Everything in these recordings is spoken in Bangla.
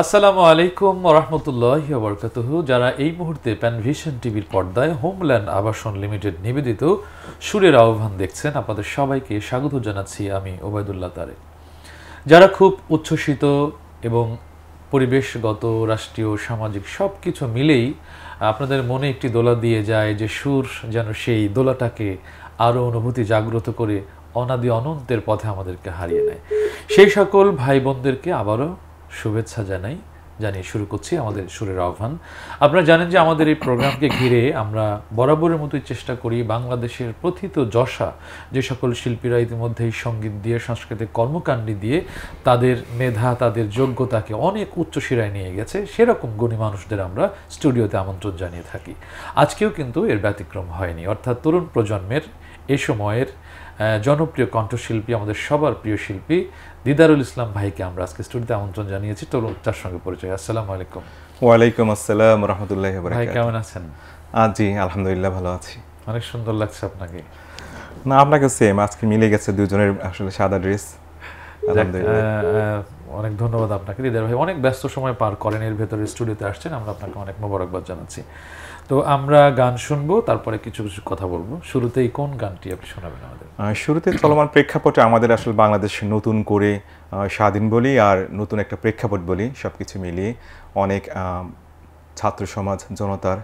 আসসালামু আলাইকুম ওয়া রাহমাতুল্লাহি ওয়া বারাকাতুহু। যারা এই মুহূর্তে প্যানভিশন টিভির পর্দায় হোমল্যান্ড আবাসন লিমিটেড নিবেদিত সুরের আহ্বান দেখছেন, আপনাদের সবাইকে স্বাগত জানাচ্ছি আমি ওবায়দুল্লাহ তারেক। যারা খুব উচ্ছ্বসিত এবং পরিবেশগত, রাষ্ট্রীয়, সামাজিক সব কিছু মিলেই আপনাদের মনে একটি দোলা দিয়ে যায় যে সুর যেন সেই দোলাটাকে আরও অনুভূতি জাগ্রত করে অনাদি অনন্তের পথে আমাদেরকে হারিয়ে নেয়, সেই সকল ভাই বোনদেরকে আবারও শুভেচ্ছা জানিয়ে শুরু করছি আমাদের সুরের আহ্বান। আপনারা জানেন যে আমাদের এই প্রোগ্রামকে ঘিরে আমরা বরাবরের মতোই চেষ্টা করি বাংলাদেশের প্রথিত যশা যে সকল শিল্পীরা ইতিমধ্যেই সঙ্গীত দিয়ে, সাংস্কৃতিক কর্মকাণ্ডে দিয়ে তাদের মেধা, তাদের যোগ্যতাকে অনেক উচ্চ শিরায় নিয়ে গেছে, সেরকম গুণী মানুষদের আমরা স্টুডিওতে আমন্ত্রণ জানিয়ে থাকি। আজকেও কিন্তু এর ব্যতিক্রম হয়নি। অর্থাৎ তরুণ প্রজন্মের এ সময়ের জনপ্রিয় কণ্ঠশিল্পী, আমাদের সবার প্রিয় শিল্পী দিদারুল ইসলাম ভাইকে আমরা আজকে স্টুডিওতে আমন্ত্রণ জানিয়েছি। তরুণ তার সঙ্গে পরিচয়। আসসালামু আলাইকুম। ওয়ালাইকুম আসসালাম ওয়া রাহমাতুল্লাহি ওয়া বারাকাতুহু। ভাই কেমন আছেন? জি আলহামদুলিল্লাহ ভালো আছি। অনেক সুন্দর লাগছে আপনাকে। না, আপনাকে সেম, আজকে মিলে গেছে দুজনের আসলে সাদা ড্রেস। আলহামদুলিল্লাহ, অনেক ধন্যবাদ আপনাকে। দিদার ভাই অনেক ব্যস্ত সময় পার করেন, এর ভেতরে স্টুডিওতে আসছেন, আমরা আপনাকে অনেক মোবারকবাদ জানাচ্ছি। তো আমরা গান শুনবো, তারপরে কিছু কিছু কথা বলবো। শুরুতেই কোন গানটি আপনি শোনাবেন আমাদের? শুরুতে চলমান প্রেক্ষাপটে আমাদের আসলে বাংলাদেশ নতুন করে স্বাধীন বলি আর নতুন একটা প্রেক্ষাপট বলি, সব কিছু মিলিয়ে অনেক ছাত্র সমাজ, জনতার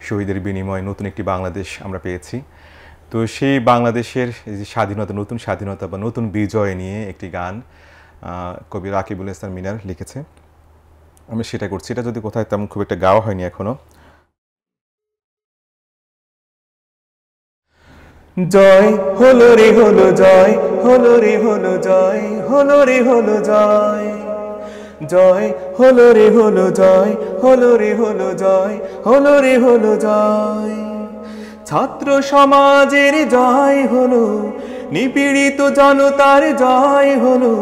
শহীদের বিনিময়ে নতুন একটি বাংলাদেশ আমরা পেয়েছি। তো সেই বাংলাদেশের যে স্বাধীনতা, নতুন স্বাধীনতা বা নতুন বিজয় নিয়ে একটি গান কবি রাকিবুল ইসলাম মিনার লিখেছে, আমি সেটা করছি। এটা যদি কোথায় তেমন খুব একটা গাওয়া হয়নি এখনো। জয় হলো রে হলো জয়, হলো রে হলো জয়, হলো রে হলো জয়, জয় হলো রে হলো জয়, হলো রে হলো জয়, হলো রে হলো জয়। ছাত্র সমাজের জয় হলো, নিপীড়িত জনতার জয় হলো,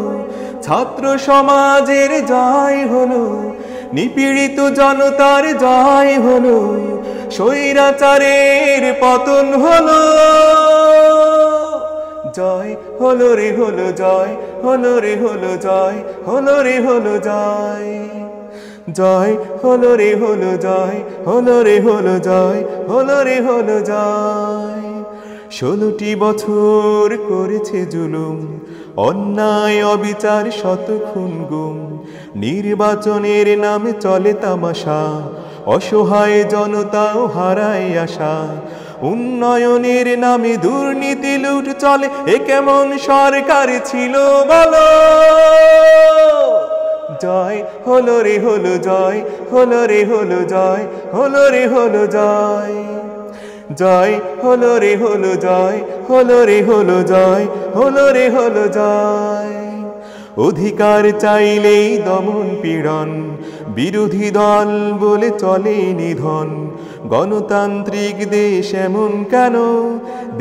ছাত্র সমাজের জয় হলো, নিপীড়িত জনতার জয় হলো, স্বৈরাচারের পতন হলো। জয় হলো রে হলো জয়, হলো রে হলো জয়, হলো রে হলো জয়, জয় হলো রে হলো জয়, হলো রে হলো জয়, হলো রে হলো জয়। 16টি বছর করেছে জুলুম, অন্যায় অবিচার, শত খুন গুম, নির্বাচনের নামে চলে তামাশা, অসহায় জনতাও হারায় আশা, উন্নয়নের নামে দুর্নীতি লুট চলে, এ কেমন সরকার ছিল বলো। জয় হলো রে হলো জয়, হলো রে হলো জয়, হলো রে হলো জয়, জয় হলো রে হলো জয়, হলো রে হলো জয়, হলো রে হলো জয়। অধিকার চাইলেই দমন পীড়ন, বিরোধী দল বলে চলে নিধন, গণতান্ত্রিক দেশ এমন কেন,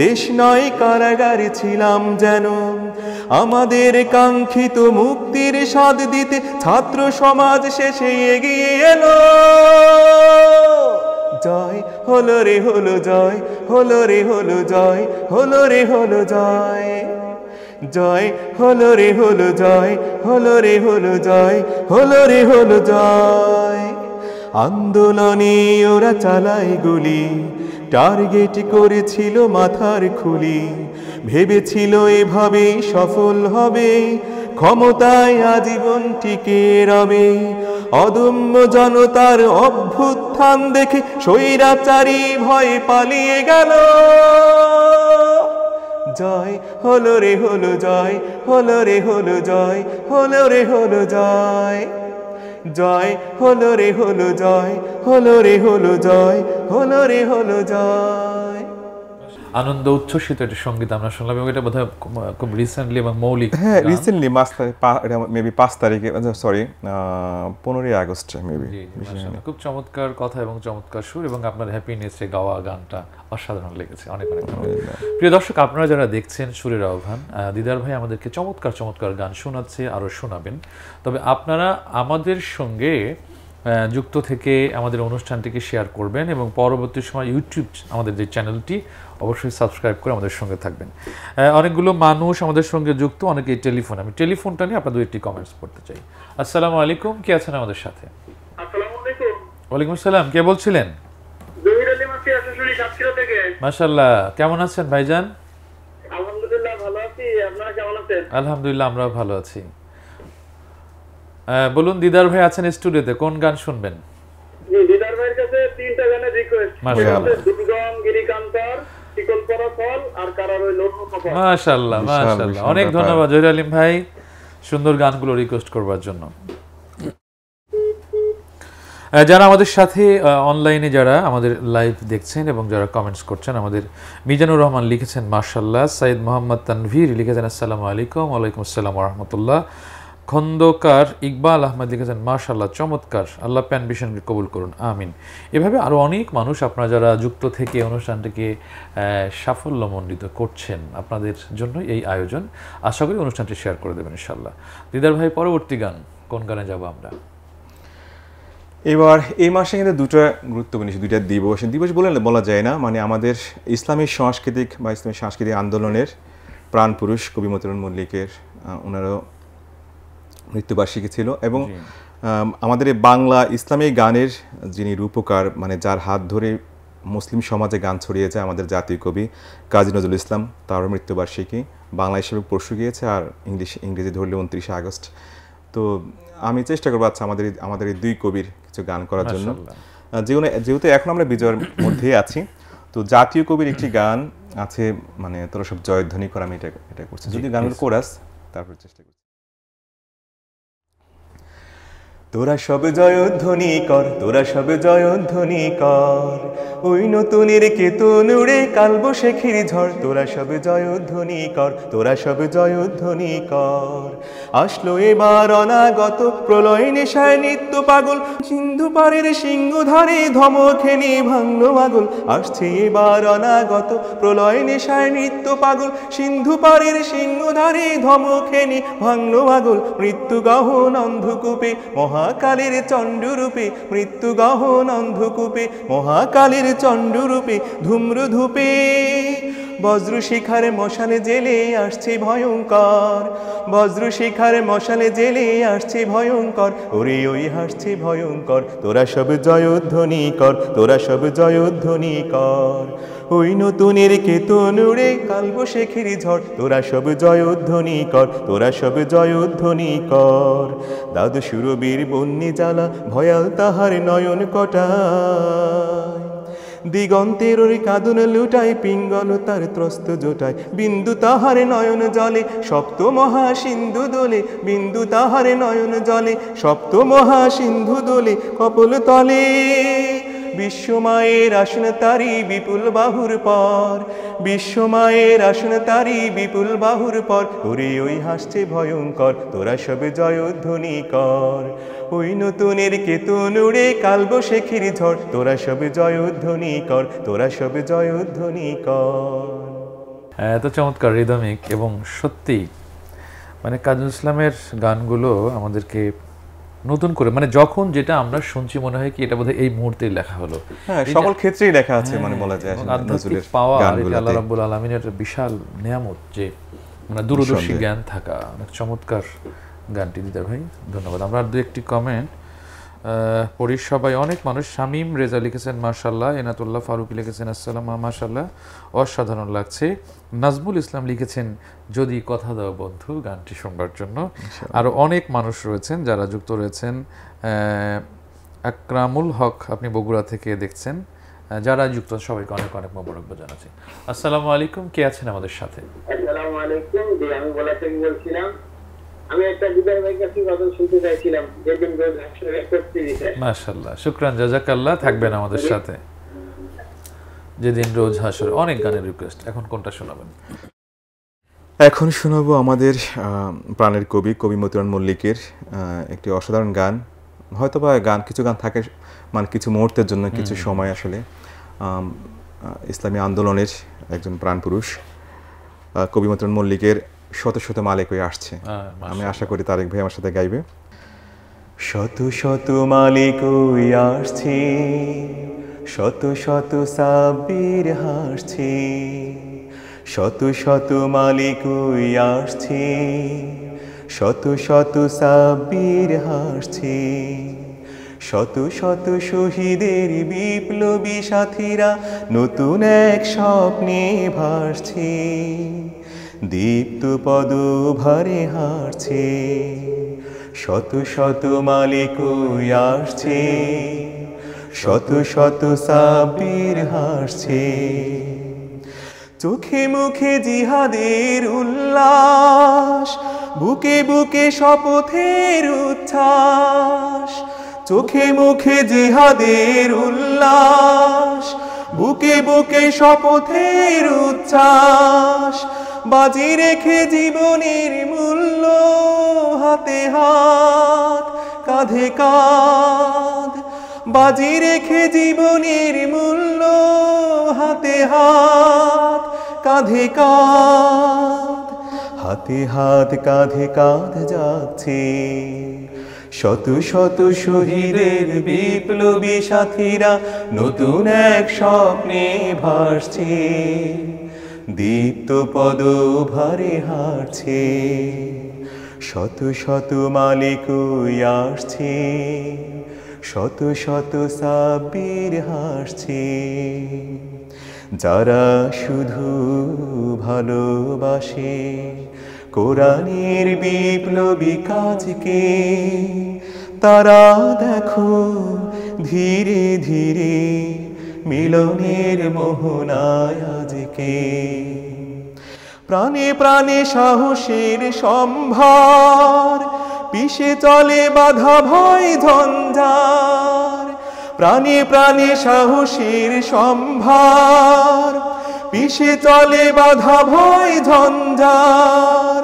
দেশ নয় কারাগারে ছিলাম যেন। আমাদের কাঙ্ক্ষিত মুক্তির স্বাদ দিতে ছাত্র সমাজ শেষে এগিয়ে এলো। জয় হলো রে হলো জয়, হলো রে হলো জয়, হলো রে হলো জয়, জয় হলো রে হলো জয়, হলো রে হলো জয়, হলো রে হলো জয়। আন্দোলনে ওরা চালায় গুলি, টার্গেট করেছিল মাথার খুলি, ভেবেছিল এভাবে সফল হবে, ক্ষমতায় আজীবন টিকে রবে। অদম্য জনতার অভ্যুত্থান দেখে স্বৈরাচারী ভয়ে পালিয়ে গেল। জয় হলো রে হলো জয়, হলো রে হলো জয়, হলো রে হলো জয়, জয় হলো রে হলো জয়, হলো রে হলো জয়, হলো রে হলো জয়। আনন্দ উচ্ছ্বসিত একটা সঙ্গীত আমরা শুনলাম, এবং এটা বোধহয় খুব রিসেন্টলি এবং মৌলিক। হ্যাঁ, রিসেন্টলি মেবি 5 তারিখে, সরি 15ই আগস্ট মেবি। খুব চমৎকার কথা এবং চমৎকার সুর, এবং আপনার হ্যাপিনেসে গাওয়া গানটা অসাধারণ লেগেছে। অনেক অনেক ধন্যবাদ। প্রিয় দর্শক, আপনারা যারা দেখছেন সুরের আহ্বান, দিদার ভাই আমাদেরকে চমৎকার চমৎকার গান শোনাচ্ছে, আরও শোনাবেন। তবে আপনারা আমাদের সঙ্গে যুক্ত থেকে আমাদের অনুষ্ঠানটিকে শেয়ার করবেন এবং পরবর্তী সময় ইউটিউব আমাদের যে চ্যানেলটি অবশ্যই সাবস্ক্রাইব করে আমাদের সঙ্গে থাকবেন। অনেকগুলো মানুষ আমাদের সঙ্গে যুক্ত, অনেকেই টেলিফোন। আমি টেলিফোনটা নিয়ে আপনাদের একটি কমেন্টস পড়তে চাই। আসসালামু আলাইকুম, কে আছেন আমাদের সাথে? আসসালামু আলাইকুম। ওয়ালাইকুম আসসালাম, কে বলছিলেন? জহির আলী মাসি আসলে সাতক্ষীরা থেকে। মাশাআল্লাহ, কেমন আছেন ভাইজান? আলহামদুলিল্লাহ ভালো আছি, আপনারা কেমন আছেন? আলহামদুলিল্লাহ, আমরাও ভালো আছি। বলুন, দিদার ভাই আছেন স্টুডিওতে, কোন গান শুনবেন? জি, দিদার ভাইয়ের কাছে 3টা গানের রিকোয়েস্ট। মাশাআল্লাহ। দুর্গম গিরিকান্তর, শিকল পরা ফল আর কারার ওই লোক কপাল। মাশাআল্লাহ মাশাআল্লাহ, অনেক ধন্যবাদ জহির আলিম ভাই সুন্দর গানগুলো রিকোয়েস্ট করবার জন্য। যারা আমাদের সাথে অনলাইনে যারা আমাদের লাইভ দেখছেন এবং যারা কমেন্টস করছেন, আমাদের মিজানুর রহমান লিখেছেন মাশাআল্লাহ, সাইদ মোহাম্মদ তানভীর লিখেছেন আসসালামু আলাইকুম। ওয়ালাইকুম আসসালাম ওয়া রাহমাতুল্লাহ। খন্দকার ইকবাল আহমেদ লিখেছেন মাশাআল্লাহ, চমৎকার, আল্লাহ প্যান ভিশনকে কবুল করুন, আমিন। এভাবে আরও অনেক মানুষ আপনারা যারা যুক্ত থেকে অনুষ্ঠানটিকে সাফল্যমণ্ডিত করছেন, আপনাদের জন্য এই আয়োজন। আশা করি অনুষ্ঠানটি শেয়ার করে দেবেন ইনশাআল্লাহ। দিদার ভাই, পরবর্তী গান কোন গানে যাব আমরা? এবার এই মাসে কিন্তু দুটো গুরুত্বপূর্ণ দুইটা দিবস বলা যায় না, মানে আমাদের ইসলামী সাংস্কৃতিক বা ইসলামী সাংস্কৃতিক আন্দোলনের প্রাণপুরুষ কবি মতিউর মল্লিকের ওনারও মৃত্যুবার্ষিকী ছিল এবং আমাদের এই বাংলা ইসলামী গানের যিনি রূপকার, মানে যার হাত ধরে মুসলিম সমাজে গান ছড়িয়ে যায়, আমাদের জাতীয় কবি কাজী নজরুল ইসলাম, তারও মৃত্যুবার্ষিকী বাংলা হিসেবে পরশু গিয়েছে, আর ইংরেজি ধরলে 29শে আগস্ট। তো আমি চেষ্টা করবো আচ্ছা আমাদের এই দুই কবির কিছু গান করার জন্য, যেহেতু এখন আমরা বিজয়ের মধ্যে আছি। তো জাতীয় কবির একটি গান আছে, মানে তোরা সব জয়ধ্বনি কর, আমি এটা করছি, যদি গানের কোরাস তারপর চেষ্টা করছি। তোরা সব জয়ধ্বনি কর, তোরা সব জয়ধ্বনি কর, ওই নতুনের কেতন উড়ে কালবৈশাখীর ঝড়, তোরা সব জয়ধ্বনি কর, তোরা সব জয়ধ্বনি কর। আসলো এবার অনাগত প্রলয় নেশায় নিত্য পাগল, সিন্ধু পারের সিংহধারে ধমখেনি ভাঙলো আগল। আসছে এবার অনাগত প্রলয় নেশায় নিত্য পাগল, সিন্ধু পারের সিংহধারে ধমখেনি ভাঙলো আগল। মৃত্যু গহন অন্ধকূপে মহাকালের চণ্ডরূপে, মৃত্যু গহন অন্ধকূপে মহাকালের চণ্ডরূপে, ধূম্র ধূপে বজ্র শিখারে মশালে জেলে আসছে ভয়ঙ্কর, বজ্র শিখারে মশালে জেলে আসছে ভয়ঙ্কর, ওরে ওই হাসছে ভয়ঙ্কর। তোরা সব জয়ধ্বনি কর, তোরা সব জয়ধ্বনি কর, ওই নতুনের কেতন উড়ে কালবৈশাখীর ঝড়, তোরা সব জয়ধ্বনি কর, তোরা সব জয়ধ্বনি কর। দাদু সুরবীর বন্যে জ্বালা ভয়াল তাহার নয়ন কটায়, দিগন্তের ওই কাঁদন লুটায় পিঙ্গল তার ত্রস্ত জোটায়। বিন্দু তাহারে নয়ন জলে সপ্ত মহাসিন্ধু দোলে, বিন্দু তাহারে নয়ন জলে সপ্ত মহাসিন্ধু দোলে। কপল তলে বিশ্বমায়ের আসন তারি বিপুল বাহুর পর, বিশ্বমায়ের আসন তারি বিপুল বাহুর পর, ওরে ওই হাসছে ভয়ঙ্কর। তোরা সব জয়ধ্বনি কর, ওই নতুনের কেতন উড়ে কালবৈশাখীর ঝড়, তোরা সব জয়ধ্বনি কর, তোরা সব জয়ধ্বনি কর। এত চমৎকার রিদমিক এবং সত্যি মানে কাজী ইসলামের গানগুলো আমাদেরকে নতুন করে, মানে যখন যেটা আমরা শুনছি মনে হয় কি এটা বোধহয় এই মুহূর্তেই লেখা হলো। হ্যাঁ, সকল ক্ষেত্রেই লেখা আছে, মানে বলা যায় নজরুলের পাওয়া আল্লাহ রাব্বুল আলামিনের বিশাল নিয়ামত, যে মানে দূরদর্শী জ্ঞান থাকা। অনেক চমৎকার গানটি দিদার ভাই, ধন্যবাদ। আমরা আর দু একটি কমেন্ট পড়ি সবাই। অনেক মানুষ, শামীম রেজা লিখেছেন মাশাআল্লাহ, এনাতুল্লাহ ফারুকি লিখেছেন আসসালাম মাশাআল্লাহ, অসাধারণ লাগছে। নাজমুল ইসলাম লিখেছেন যদি কথা দাও বন্ধু, গানটি শুনবার জন্য। আরও অনেক মানুষ রয়েছেন যারা যুক্ত রয়েছেন। আকরামুল হক, আপনি বগুড়া থেকে দেখছেন। যারা যুক্ত সবাইকে অনেক অনেক মোবারকবাদ জানাচ্ছি। আসসালামু আলাইকুম, কে আছেন আমাদের সাথে? আসসালামু আলাইকুম, জি আমি বলা থেকে বলছিলাম। আমি একটা দিদার ভাইয়ের কাছে কথা শুনতে চাইছিলাম, যেদিন রোজ হাসর করতে দিতে। মাশাআল্লাহ, শুকরান, জাযাকাল্লাহ, থাকবেন আমাদের সাথে। যেদিন রোজ হাসর, অনেক গানের রিকোয়েস্ট, এখন কোনটা শোনাবেন? এখন শোনাবো আমাদের প্রাণের কবি মতিউর মল্লিকের একটি অসাধারণ গান। হয়তোবা কিছু গান থাকে মানে কিছু মুহূর্তের জন্য, কিছু সময় আসলে ইসলামী আন্দোলনের একজন প্রাণপুরুষ কবি মতিউর মল্লিকের শত শত মালিক হয়ে আসছে। আমি আশা করি তারেক ভাই আমার সাথে গাইবে। শত শত মালিক ওই আসছে, শত শত সাব্বির হাসছে, শত শত মালিক ওই আসছে, শত শত সাব্বির হাসছে, শত শত শহীদের বিপ্লবী সাথীরা নতুন এক স্বপ্নে ভাসছে, দীপ্ত পদভারে হাঁটছে, শত শত মালিক ওই আসছে, শত শত সাব্বির হাসছে, চোখে মুখে জিহাদের উল্লাস, বুকে বুকে শপথের উচ্ছ্বাস, চোখে মুখে জিহাদের উল্লাস, বুকে বুকে শপথের উচ্ছ্বাস, বাজি রেখে জীবনের মূল্য হাতে হাত কাঁধে কাঁধ, বাজি রেখে জীবনের মূল্য হাতে হাত কাঁধে কাঁধ, হাতে হাত কাঁধে কাঁধ যাচ্ছে, শত শত শহীদের বিপ্লবী সাথীরা নতুন এক স্বপ্নে ভাসছে, দীপ্ত পদভারে হাঁটছে, শত শত মালিক ওই আসছে, শত শত সাব্বির হাসছে, যারা শুধু ভালোবাসে কোরআনের বিপ্লবী কাজকে, তারা দেখো ধীরে ধীরে মিলনের মোহনায় আজকে, প্রাণে প্রাণে সাহসের সম্ভার, পিছে চলে বাধা ভয় ঝঞ্ঝার, প্রাণে প্রাণে সাহসের সম্ভার, পিছে চলে বাধা ভয় ঝঞ্ঝার,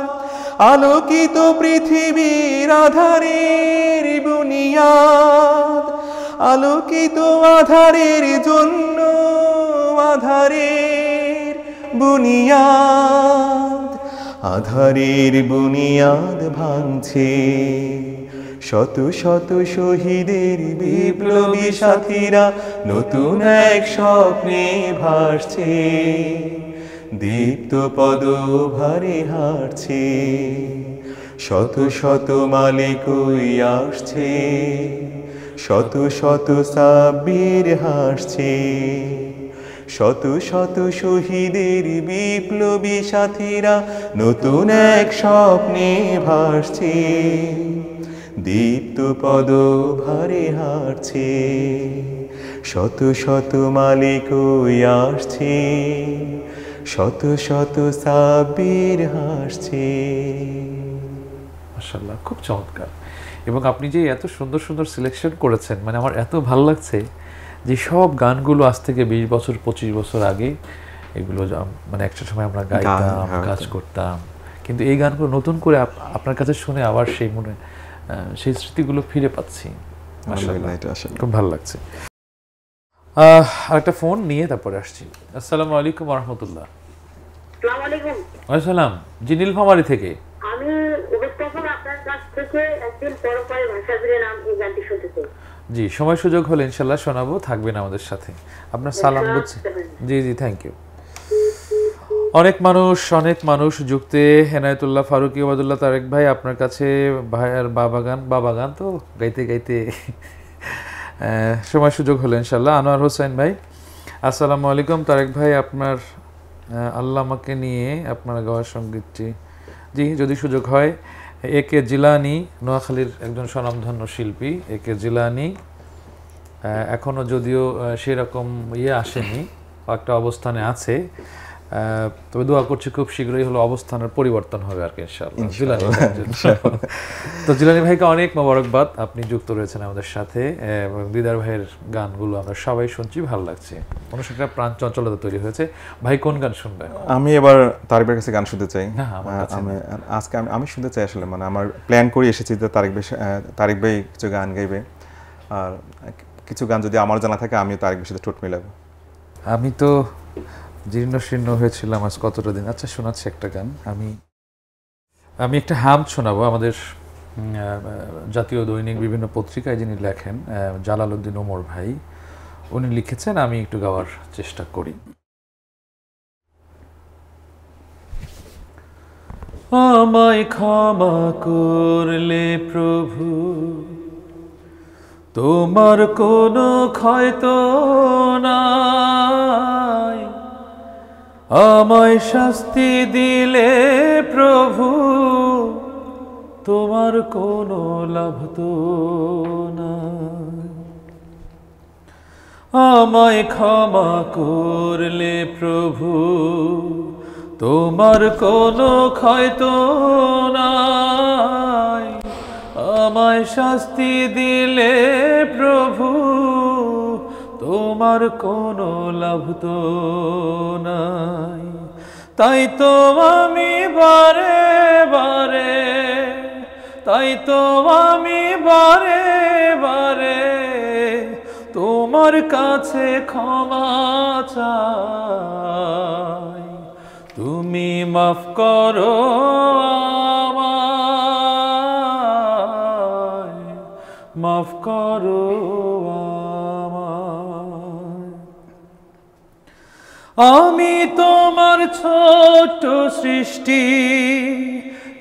আলোকিত পৃথিবীর আধারের বুনিয়াদ, আলোকিত আধারের জন্য আধারের বুনিয়াদ, আধারের বুনিয়াদ ভাঙছে, শত শত শহীদের বিপ্লবী সাথীরা নতুন এক স্বপ্নে ভাসছে, দীপ্ত পদভারে হাঁটছে, শত শত মালিক ওই আসছে, শত শত সাব্বির হাসছে, শত শত শহীদের বিপ্লবী সাথীরা নতুন এক স্বপ্নে ভাসছে, দীপ্ত পদভারে হাঁটছে, শত শত মালিক ওই আসছে, শত শত সাব্বির হাসছে। মাশাআল্লাহ, খুব চমৎকার। এবং আপনি যে এত সুন্দর সুন্দর সিলেকশন করেছেন, মানে আমার এত ভালো লাগছে যে সব গানগুলো আজ থেকে 20 বছর 25 বছর আগে এগুলো মানে একটা সময় আমরা গাইতাম, কাজ করতাম, কিন্তু এই গানগুলো নতুন করে আপনার কাছে শুনে আবার সেই মনে সেই স্মৃতিগুলো ফিরে পাচ্ছি। মাশাআল্লাহ, খুব ভালো লাগছে। আরেকটা ফোন নিয়ে তারপরে আসছি। আসসালামু আলাইকুম ওয়া রাহমাতুল্লাহ। আসসালামু আলাইকুম। ওয়া সালাম। জি, নীলফামারী থেকে। আমি উপস্থাপক, আপনার কাছ থেকে একদিন পরপরে ভাষা জুড়ে নাম এই গানটি শুনতে চাই। জি, সময় সুযোগ হলে ইনশাআল্লাহ শোনাবো, থাকবেন আমাদের সাথে। আপনার সালাম বুঝছি। জি জি, থ্যাংক ইউ। অনেক মানুষ যুক্তে হেনায়েতুল্লাহ, ফারুকি, ওবায়দুল্লাহ, তারেক ভাই আপনার কাছে ভাইয়ের বাবা গান তো গাইতে গাইতে সময় সুযোগ হলো ইনশাআল্লাহ। আনোয়ার হোসেন ভাই, আসসালামু আলাইকুম। তারেক ভাই, আপনার আল্লাহ আমাকে নিয়ে আপনার গাওয়ার সঙ্গীতটি, জি যদি সুযোগ হয়। এ কে জিলানি, নোয়াখালীর একজন স্বনামধন্য শিল্পী। এ কে জিলানি এখনও যদিও সেরকম আসেনি, একটা অবস্থানে আছে, তবে দোয়া করছি খুব শীঘ্রই হলো অবস্থানের পরিবর্তন হবে আর কি ইনশাআল্লাহ। তো জিলানি ভাইকে অনেক মোবারকবাদ, আপনি যুক্ত রয়েছেন আমাদের সাথে এবং দিদার ভাইয়ের গানগুলো আমরা সবাই শুনছি, ভালো লাগছে, অনুষ্ঠানটা প্রাণ চঞ্চলতা তৈরি হয়েছে। ভাই কোন গান শুনবেন? আমি এবার তারেক ভাইয়ের কাছে গান শুনতে চাই। আজকে আমি শুনতে চাই আসলে, মানে আমার প্ল্যান করে এসেছি যে তারেক ভাই কিছু গান গাইবে, আর কিছু গান যদি আমার জানা থাকে আমিও তারেক ভাইয়ের সাথে ঠোঁট মিলাবো। আমি তো জীর্ণ শীর্ণ হয়েছিলাম আজ কতটা দিন। আচ্ছা, শোনাচ্ছি একটা গান। আমি একটা হামদ শোনাবো, আমাদের জাতীয় দৈনিক বিভিন্ন পত্রিকায় যিনি লেখেন, জালালউদ্দিন ওমর ভাই, উনি লিখেছেন, আমি একটু গাওয়ার চেষ্টা করি। আমায় ক্ষমা করলে প্রভু, তোমার কোনো ক্ষয়তো নাই, আমায় শাস্তি দিলে প্রভু, তোমার কোনো লাভ তো নাই। আমায় ক্ষমা করলে প্রভু, তোমার কোনো ক্ষয়তো নাই, আমায় শাস্তি দিলে প্রভু, তোমার কোনো লাভ তো নাই। তাই তো আমি বারে বারে, তাই তো আমি বারে বারে তোমার কাছে ক্ষমা চাই, তুমি মাফ করো আমায়, মাফ করো আমায়। আমি তোমার ছোট্ট সৃষ্টি,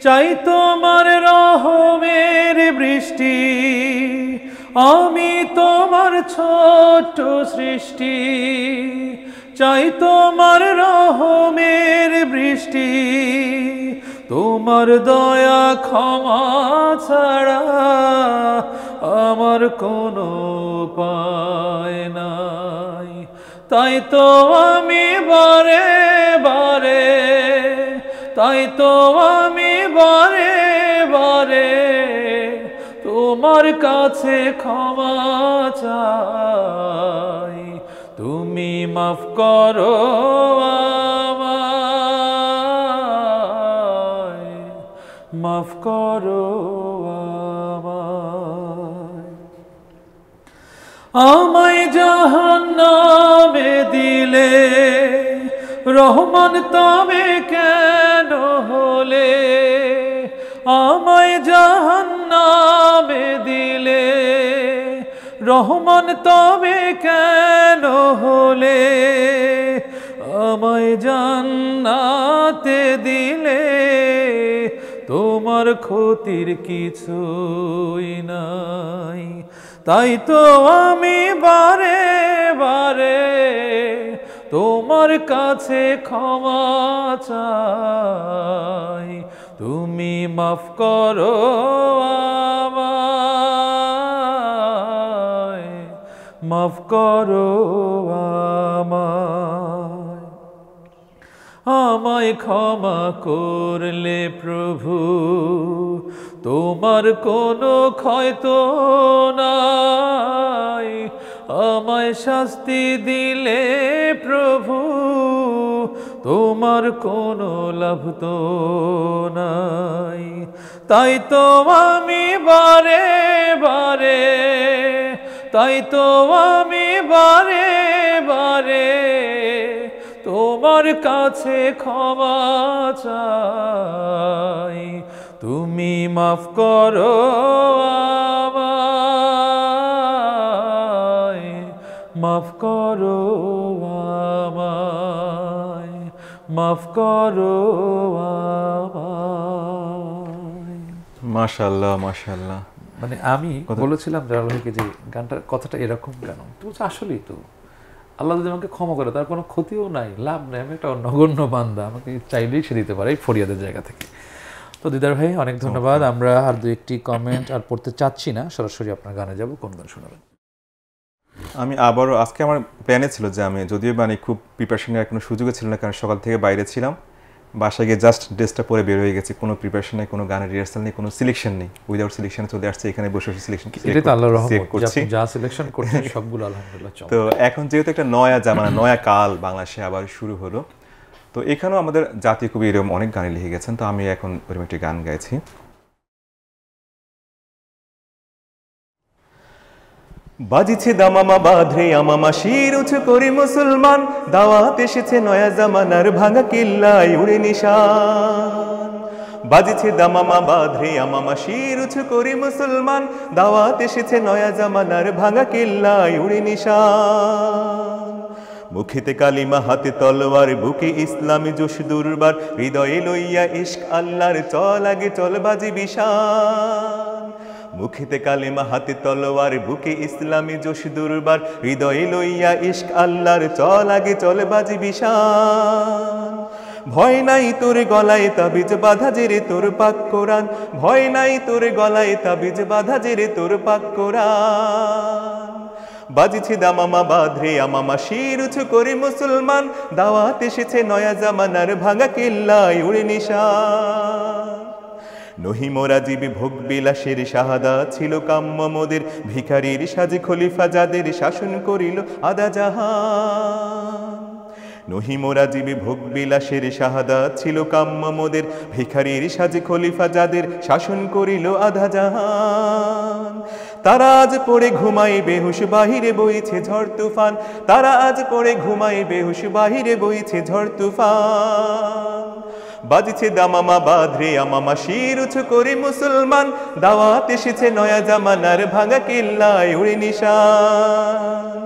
চাই তোমার রহমের বৃষ্টি। আমি তোমার ছোট্ট সৃষ্টি, চাই তোমার রহমের বৃষ্টি। তোমার দয়া ক্ষমা ছাড়া আমার কোনো উপায় নাই। তাই তো আমি বারে বারে, তাই তো আমি বারে বারে তোমার কাছে ক্ষমা চাই, তুমি মাফ করো আমায়, মাফ করো আমায়। আমায় জাহান্নামে দিলে রহমান তবে কেন হলে, আমায় জাহান্নামে দিলে রহমান তবে কেন হলে, আমায় জান্নাতে দিলে তোমার ক্ষতির কিছুই নাই। তাই তো আমি বারে বারে তোমার কাছে ক্ষমা চাই, তুমি মাফ করো আমায়, মাফ করো আমায়। আমায় ক্ষমা করলে প্রভু, তোমার কোনো ক্ষয়তো নাই, আমায় শাস্তি দিলে প্রভু, তোমার কোনো লাভ তো নাই। তাই তো আমি বারে বারে, তাই তো আমি বারে বারে তোমার কাছে ক্ষমা চাই, তুমি মাফ করো আমায়, মাফ করো আমায়, মাফ করো আমায়। মাশাআল্লাহ মাশাআল্লাহ। মানে আমি বলেছিলাম জালাল ভাইকে যে গানটার কথাটা এরকম কেন, তো আসলেই তো আল্লাহ যদি আমাকে ক্ষমা করে তার কোনো ক্ষতিও নাই, লাভ নেই, আমি একটা নগণ্য বান্দা, আমাকে চাইলেই সে দিতে পারে এই ফরিয়াদের জায়গা থেকে। তো দিদার ভাই অনেক ধন্যবাদ। আমরা আর দু একটি কমেন্ট আর পড়তে চাচ্ছি না, সরাসরি আপনার গানে যাব। কোন গান শোনাবেন? আমি আবারও আজকে আমার প্ল্যানে ছিল যে আমি যদিও মানে খুব প্রিপারেশন নেওয়ার কোনো সুযোগও ছিল না, কারণ সকাল থেকে বাইরে ছিলাম, বাসায় গিয়ে জাস্ট ড্রেসটা পরে বের হয়ে গেছি, কোনো প্রিপারেশন নেই, কোনো গানের রিহার্সাল নেই, কোনো সিলেকশন নেই, উইদাউট সিলেকশনে চলে আসছে এখানে বসে বসে সিলেকশন করছি, যা সিলেকশন করছেন সবগুলো আলহামদুলিল্লাহ। তো এখন যেহেতু একটা নয়া জামানা, নয়া কাল বাংলাদেশে আবার শুরু হলো, তো এখানেও আমাদের জাতীয় কবি এরকম অনেক গানে লিখে গেছেন, তো আমি এখন ওরকম একটি গান গাইছি। বাজিছে দামামা বাঁধরে আমামা শির উঁচু করি মুসলমান, দাওয়াত এসেছে নয়া জামানার ভাঙা কিল্লায় উড়ে নিশান। বাজিছে দামামা বাঁধরে আমামা শির উঁচু করি মুসলমান, দাওয়াত এসেছে নয়া জামানার ভাঙা কিল্লায় উড়ে নিশান। মুখেতে কালিমা হাতে তলোয়ার, বুকে ইসলামী জোশ দুর্বার, হৃদয়ে লইয়া ইশক আল্লাহর চল আগে চল বাজি বিশান। মুখেতে কালিমা হাতে তলোয়ার, বুকে ইসলামী জোশ দুর্বার, হৃদয়ে লইয়া ইশক আল্লাহর চল আগে চল বাজি বিশান। ভয় নাই তোর গলায় তাবিজ বাঁধা জেরে তোর পাক কোরআন, ভয় নাই তোর গলায় তাবিজ বাঁধা জেরে তোর পাক কোরআন। বাজিছে দামামা বাঁধরে আমামা শির উঁচু করে মুসলমান, দাওয়াত এসেছে নয়া জামানার ভাঙা কিল্লায় উড়ে নিশান। নহি মোরা জীবে ভোগ বিলাসের শাহাদাত ছিল কাম্য মোদের, ভিখারির সাজে খলিফা যাদের শাসন করিল আদা জাহান। নহি মোরা জীবে ভোগ বিলাসের শাহাদাত ছিল কাম্য মোদের, ভিখারির সাজে খলিফা যাদের শাসন করিল আধা জাহান। তারা আজ পড়ে ঘুমাই বেহুশ, বাহিরে বইছে ঝড় তুফান, তারা আজ পড়ে ঘুমাই বেহুশ, বাহিরে বইছে ঝড় তুফান। বাজিছে দামামা বাঁধরে আমামা শির উঁচু করে মুসলমান, দাওয়াত এসেছে নয়া জামানার ভাঙা কিল্লায় উড়ে নিশান।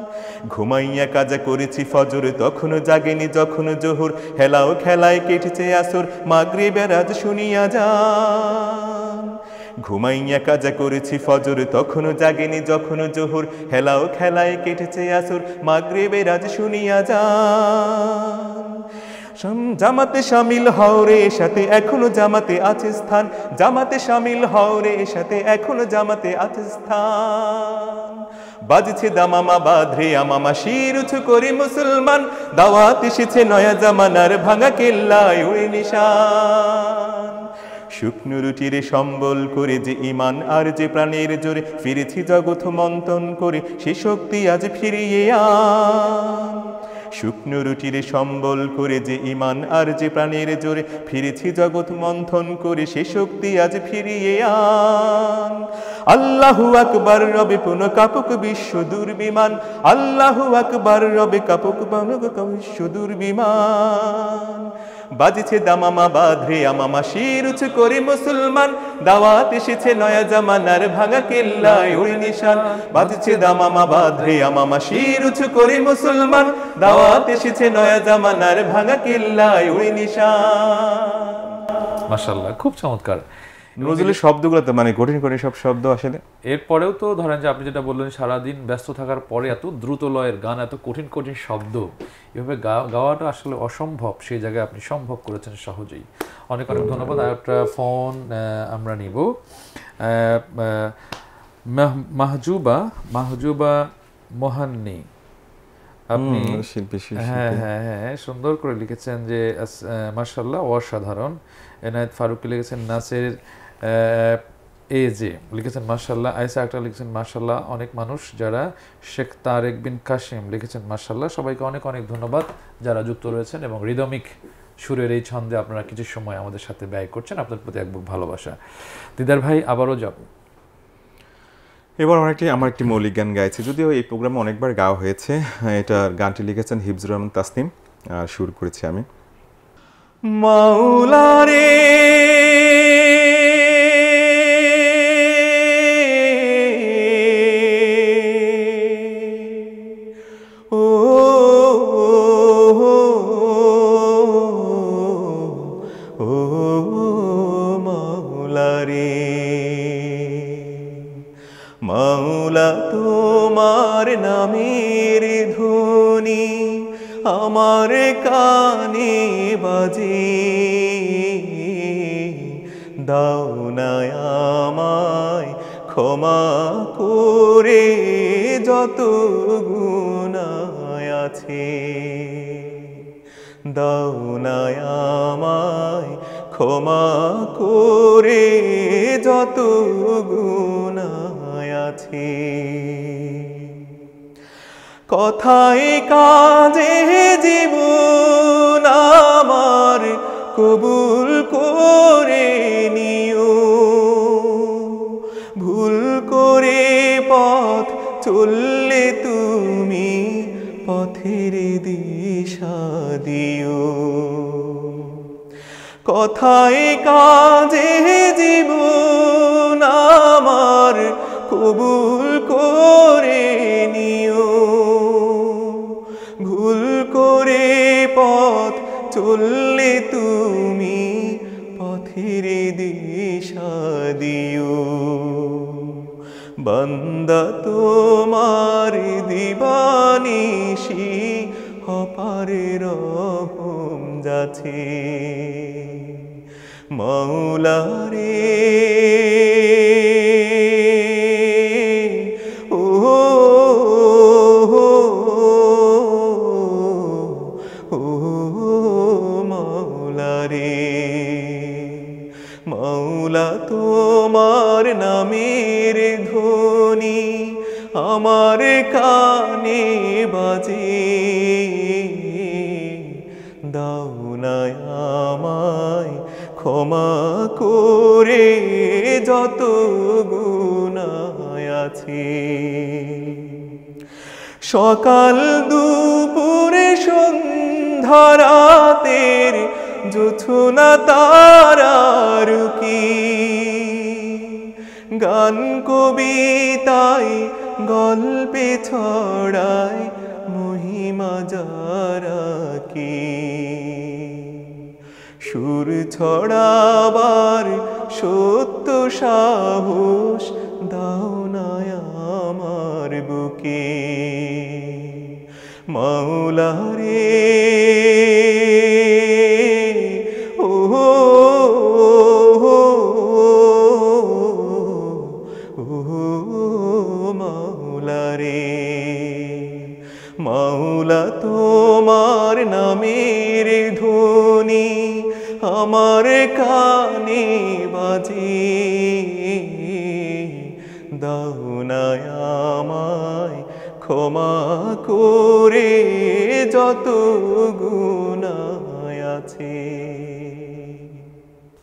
ঘুমাইয়া কাজা করেছি ফজর, তখনও জাগেনি যখন জোহর, হেলাও খেলায় কেটেছে আসর, মাগরিবের আজ শুনিয়া যান। ঘুমাইয়া কাজা করেছি ফজর, তখনও জাগেনি যখন জোহর, হেলাও খেলায় কেটেছে আসর, মাগরিবের আজ শুনিয়া যান। জামাতে শামিল হও রে সাথে এখনো জামাতে আছে স্থান, জামাতে শামিল হও রে সাথে এখনো জামাতে আছে স্থান। বাজছে দামামা বাঁধরে আমামা শির উঁচু করে মুসলমান, দাওয়াত এসেছে নয়া জামানার ভাঙা কিল্লায় উড়ে নিশান। শুকনো রুটিরে সম্বল করে যে ইমান আর যে প্রাণের জোরে, ফিরেছি জগৎ মন্থন করে সে শক্তি আজ ফিরিয়ে আন। শুকনো রুটিরে সম্বল করে যে ইমান আর যে প্রাণের জোরে, ফিরেছি জগৎ মন্থন করে সে শক্তি আজ ফিরিয়ে আন। আল্লাহু আকবার রবে পুন কাপুক বিশ্ব দুর্বিমান, আল্লাহু আকবার রবে কাপুক বিশ্ব দুর্বিমান। বাজিছে দামামা বাঁধরে আমামা শির উঁচু করে মুসলমান, দাওয়াত এসেছে নয়া জামানার ভাঙা কিল্লায় উড়ে নিশান। বাজিছে দামামা বাঁধরে আমামা শির উঁচু করে মুসলমান, দাওয়াত এসেছে নয়া জামানার ভাঙা কিল্লায় উড়ে নিশান। মাশাআল্লাহ, খুব চমৎকার। নজরুলের শব্দগুলোতে মানে কঠিন কঠিন সব শব্দ আসলে। এরপরেও তো ধরেন যে আপনি যেটা বললেন, সারাদিন ব্যস্ত থাকার পরে এত দ্রুত লয়ের গান, এত কঠিন কঠিন শব্দ, এভাবে গাওয়াটা আসলে অসম্ভব, সেই জায়গায় আপনি সম্ভব করেছেন সহজেই। অনেক অনেক ধন্যবাদ। আর একটা ফোন আমরা নিব। মাহজুবা মোহান্নি, আপনি হ্যাঁ হ্যাঁ হ্যাঁ সুন্দর করে লিখেছেন যে মাশাআল্লাহ অসাধারণ। এনায়েত ফারুকি লিখেছেন, নাসির লিখেছেন মাশাআল্লাহ, আয়েশা আক্তার লিখেছেন মাশাআল্লাহ, অনেক মানুষ যারা শেখ তারেক বিন কাসিম লিখেছেন মাশাআল্লাহ। সবাইকে অনেক অনেক ধন্যবাদ যারা যুক্ত রয়েছেন এবং রিদমিক সুরের এই ছন্দে আপনারা কিছু সময় আমাদের সাথে ব্যয় করছেন। আপনার প্রতি এক বুক ভালোবাসা। দিদার ভাই, আবারও যাব। এবার আমার একটি মৌলিক গান গাইছি, যদিও এই প্রোগ্রামে অনেকবার গাওয়া হয়েছে। এটার গানটি লিখেছেন হিফজুর রহমান তাসনিম, সুর করেছি আমি। মাওলা রে ও ও মাওলা রে, মাওলা তোমার নামের ধ্বনি আমার কানে বাজে, দাও না আমায় ক্ষমা করে যত গুনাহ আছে, দাও না আমায় ক্ষমা করে যত গুনাহ আছে। কথায় কাজে জীবন আমার কবুল করে নিও, ভুল করে পথ চললে তুমি পথের দিশা দিও। কথায় কাজে জীবন আমার কবুল করে নিও, ভুল করে পথ চললে তুমি পথের দিশা দিও। বান্দা তোমার দিবানিশি অপারে রহম যাচ্ছে, মাওলা রে ও মাওলা রে, মাওলা তোমার নামের ধ্বনি আমার কানে বাজে, দাও না আমায় ক্ষমা করে যত গুনাহ আছে। সকাল দুপুরে সন্ধ্যা রাতের জোছনা তারার কি, গান কবিতায় গল্পে ছড়ায় মহিমা যারা কি, সুর ছড়াবার সত্য সাহস দাও না আমার বুকে, মাওলা রে ও মাওলা রে, মাওলা তোমার নামের ধ্বনি আমার কানে বাজে, দাও না আমায় ক্ষমা করে যত গুনাহ আছে।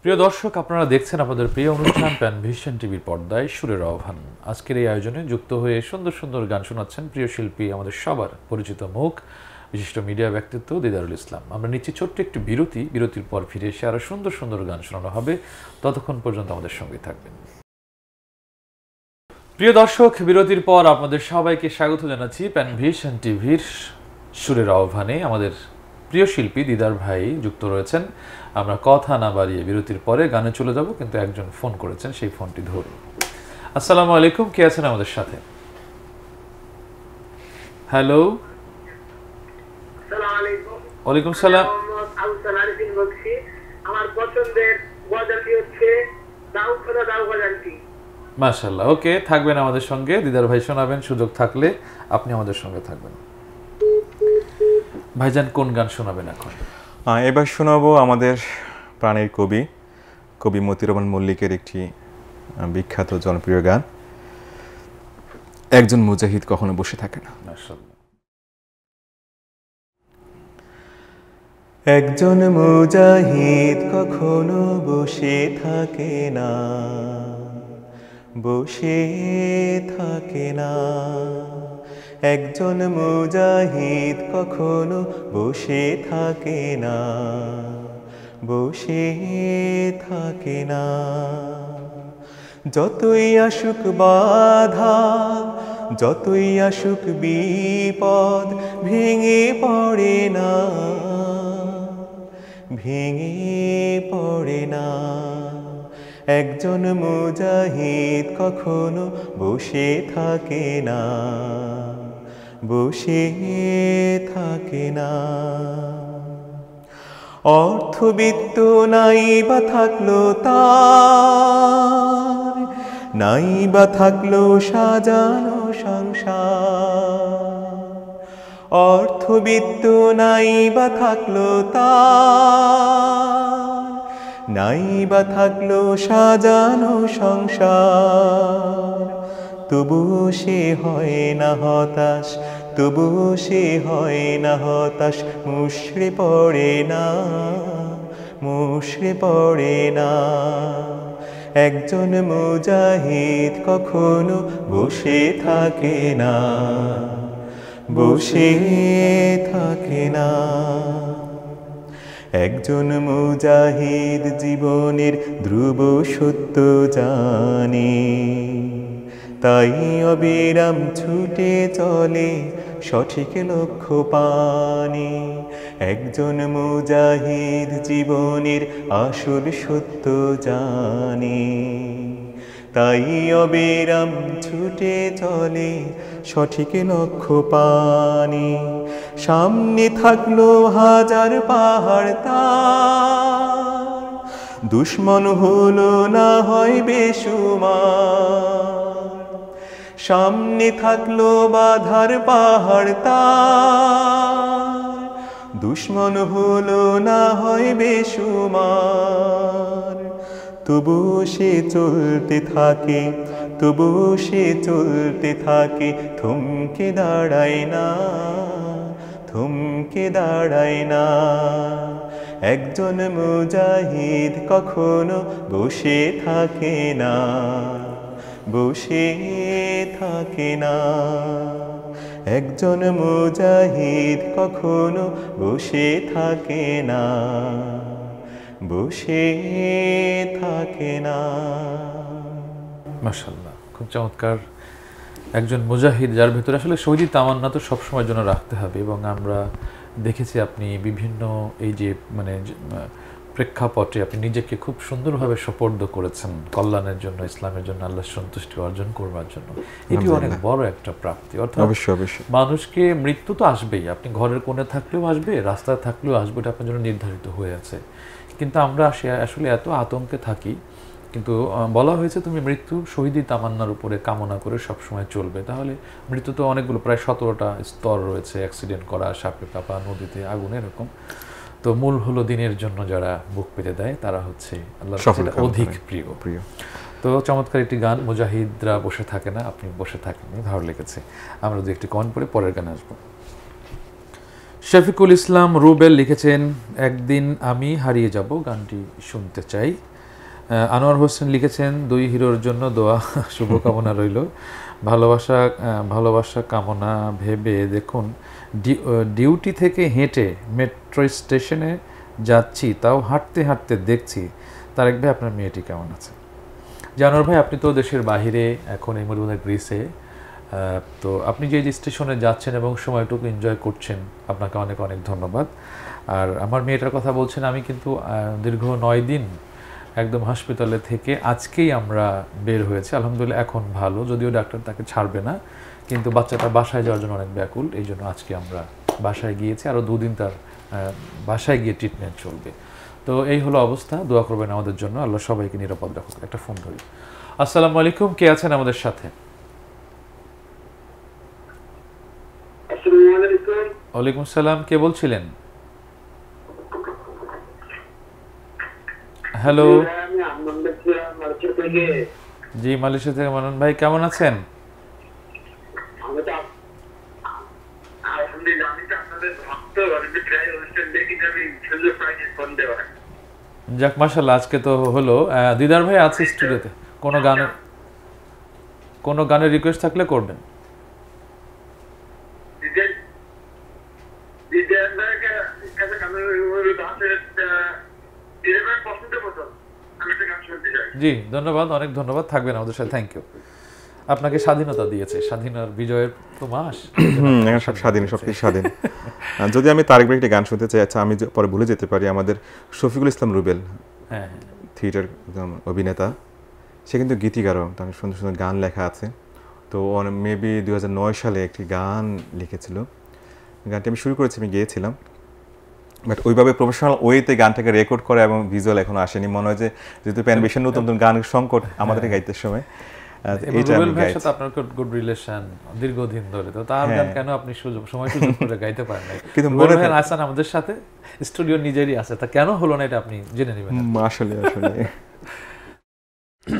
প্রিয় দর্শক, আপনারা দেখছেন আপনাদের প্রিয় অনুষ্ঠান প্যানভিশন টিভির পর্দায় সুরের আহ্বান। আজকের এই আয়োজনে যুক্ত হয়ে সুন্দর সুন্দর গান শোনাচ্ছেন প্রিয় শিল্পী, আমাদের সবার পরিচিত মুখ, বিশিষ্ট মিডিয়া ব্যক্তিত্ব দিদারুল ইসলাম। আমরা নিচ্ছি ছোট্ট একটি বিরতি, বিরতির পর ফিরে এসে আরও সুন্দর সুন্দর গান শোনানো হবে। ততক্ষণ পর্যন্ত আমাদের সঙ্গে থাকবেন। প্রিয় দর্শক, বিরতির পর আপনাদের সবাইকে স্বাগত জানাচ্ছি প্যানভিশন টিভির সুরের আহ্বানে। আমাদের প্রিয় শিল্পী দিদার ভাই যুক্ত রয়েছেন। আমরা কথা না বাড়িয়ে বিরতির পরে গানে চলে যাব, কিন্তু একজন ফোন করেছেন, সেই ফোনটি ধরুন। আসসালামু আলাইকুম, কে আছেন আমাদের সাথে? হ্যালো, ওয়ালাইকুম সালাম। আমার পছন্দের গজলটি হচ্ছে দাও খোদা দাও গজলটি। মাশাআল্লাহ, ওকে, থাকবেন আমাদের সঙ্গে। দিদার ভাই শোনাবেন, সুযোগ থাকলে আপনি আমাদের সঙ্গে থাকবেন। ভাইজান কোন গান শোনাবেন এখন? এবার শোনাবো আমাদের প্রাণের কবি কবি মতিউর রহমান মল্লিকের একটি বিখ্যাত জনপ্রিয় গান, একজন মুজাহিদ কখনো বসে থাকে না। একজন মুজাহিদ কখনো বসে থাকে না, বসে থাকে না। একজন মুজাহিদ কখনো বসে থাকে না, বসে থাকে না। যতই আসুক বাধা, যতই আসুক বিপদ, ভেঙে পড়ে না, ভেঙে পড়ে না। একজন মুজাহিদ কখনো বসে থাকে না, বসে থাকে না। অর্থবিত্ত নাই বা থাকলো তার, নাই বা থাকলো সাজানো সংসার। অর্থবিত্ত নাই বা থাকলো তার, নাই বা থাকলো সাজানো সংসার। তবুও সে হয় না হতাশ, তবুও সে হয় না হতাশ। মুষড়ে পড়ে না, মুষড়ে পড়ে না। একজন মুজাহিদ কখনো বসে থাকে না, বসে থাকে না। একজন মুজাহিদ জীবনের ধ্রুব সত্য জানে, তাই অবিরাম ছুটে চলে সঠিক লক্ষ্য পানে। একজন মুজাহিদ জীবনের আসল সত্য জানে, তাই অবিরাম ছুটে চলে সঠিক লক্ষ্য পানে। সামনে থাকলো হাজার পাহাড় তার, দুশ্মন হলো না হয় বেসুমার। সামনে থাকলো বাধার পাহাড় তার, দুশ্মন হলো না হয় বেসুমার। তবু সে চলতে থাকে, তবু সে চলতে থাকে, থমকে দাঁড়ায় না, থমকে দাঁড়ায় না। একজন মুজাহিদ কখনো বসে থাকে না, বসে থাকে না। একজন মুজাহিদ কখনো বসে থাকে না, বসে থাকে না। মাশাআল্লাহ, খুব চমৎকার। একজন মুজাহিদ যার ভিতরে আসলে শহীদি তামান্না তো সবসময়ের জন্য রাখতে হবে, এবং আমরা দেখেছি আপনি বিভিন্ন এই যে মানে প্রেক্ষাপটে আপনি নিজেকে খুব সুন্দরভাবে সোপর্দ করেছেন কল্যাণের জন্য, ইসলামের জন্য, আল্লাহর সন্তুষ্টি অর্জন করবার জন্য। এটি অনেক বড় একটা প্রাপ্তি। অর্থাৎ মানুষকে মৃত্যু তো আসবেই, আপনি ঘরের কোণে থাকলেও আসবে, রাস্তায় থাকলেও আসবে, এটা আপনার জন্য নির্ধারিত হয়ে আছে। কিন্তু আমরা আসলে এত আতঙ্কে থাকি, কিন্তু বলা হয়েছে তুমি মৃত্যু শহীদি তামান্নার উপরে কামনা করে সবসময় চলবে। তাহলে মৃত্যু তো অনেকগুলো, প্রায় 17টা স্তর রয়েছে, অ্যাক্সিডেন্ট করা, সাপে কাঁপা, নদীতে আগুন, এরকম। তো মূল হলো দিনের জন্য যারা বুক পেতে দেয় তারা হচ্ছে আল্লাহর কাছে অধিক প্রিয়। তো চমৎকার একটি গান, মুজাহিদরা বসে থাকে না, আপনি বসে থাকেননি, ভালো লেগেছে। আমরা যদি একটি কমেন্ট পড়ে পরের গানে আসবো। শফিকুল ইসলাম রুবেল লিখেছেন একদিন আমি হারিয়ে যাব, গানটি শুনতে চাই। আনোয়ার হোসেন লিখেছেন দুই হিরোর জন্য দোয়া, শুভকামনা রইল। ভালোবাসা কামনা ভেবে দেখুন ডিউটি থেকে হেঁটে মেট্রো স্টেশনে যাচ্ছি, তাও হাঁটতে হাঁটতে দেখছি তারেক ভাই আপনার মেয়েটি কেমন আছে। জানোয়ার ভাই, আপনি তো দেশের বাহিরে, এখন এই মুহূর্তে গ্রিসে, তো আপনি যে স্টেশনে যাচ্ছেন এবং সময়টুকু এনজয় করছেন, আপনাকে অনেক অনেক ধন্যবাদ। আর আমার মেয়েটার কথা বলছেন, আমি কিন্তু দীর্ঘ 9 দিন একদম হাসপাতালে থেকে আজকেই আমরা বের হয়েছে, আলহামদুলিল্লাহ এখন ভালো, যদিও ডাক্তার তাকে ছাড়বে না, কিন্তু বাচ্চাটা বাসায় যাওয়ার জন্য অনেক ব্যাকুল, এই জন্য আজকে আমরা বাসায় গিয়েছি, আরও 2 দিন তার বাসায় গিয়ে ট্রিটমেন্ট চলবে। তো এই হলো অবস্থা, দোয়া করবেন আমাদের জন্য, আল্লাহ সবাইকে নিরাপদ রাখুক। একটা ফোন ধরি। আসসালামু আলাইকুম, কে আছেন আমাদের সাথে? ওয়ালাইকুম সালাম, কে বলছিলেন? হ্যালো, জি মালয়েশিয়া থেকে মানন ভাই, কেমন আছেন? যাক মাশাআল্লাহ, আজকে তো হলো। দিদার ভাই আছে স্টুডিওতে, কোনো গানের রিকোয়েস্ট থাকলে করবেন। জি ধন্যবাদ, অনেক ধন্যবাদ, থাকবেন আমাদের সাথে, থ্যাংক ইউ। আপনাকে স্বাধীনতা দিয়েছে, স্বাধীনতার বিজয়ের তো মাস, সব স্বাধীন, সবকিছু স্বাধীন। যদি আমি তারেক ভাই একটি গান শুনতে চাই, আচ্ছা আমি পরে ভুলে যেতে পারি, আমাদের শফিকুল ইসলাম রুবেল, হ্যাঁ থিয়েটার অভিনেতা, সে কিন্তু গীতিকারও, তার সুন্দর সুন্দর গান লেখা আছে। তো মেবি 2009 সালে একটি গান লিখেছিল, গানটি আমি শুরু করেছি, আমি গিয়েছিলাম, বাট ওইভাবে প্রফেশনাল ওয়েতে গানটাকে রেকর্ড করে এবং ভিজুয়াল এখনো আসেনি। মনে হয় যে যেহেতু প্যানভিশন নতুন নতুন গান সংকট আমাদের গাইতে সময়, রুবেল ভাইয়ের সাথে আপনার গুড রিলেশন দীর্ঘদিন ধরে, তো তার গান কেন আপনি সময় সুযোগ করে গাইতে পারেন নাই? কিন্তু রুবেল ভাই আছেন আমাদের সাথে, স্টুডিও নিজেরই আছে, তা কেন হলো না এটা আপনি জেনে নেবেন। আসলে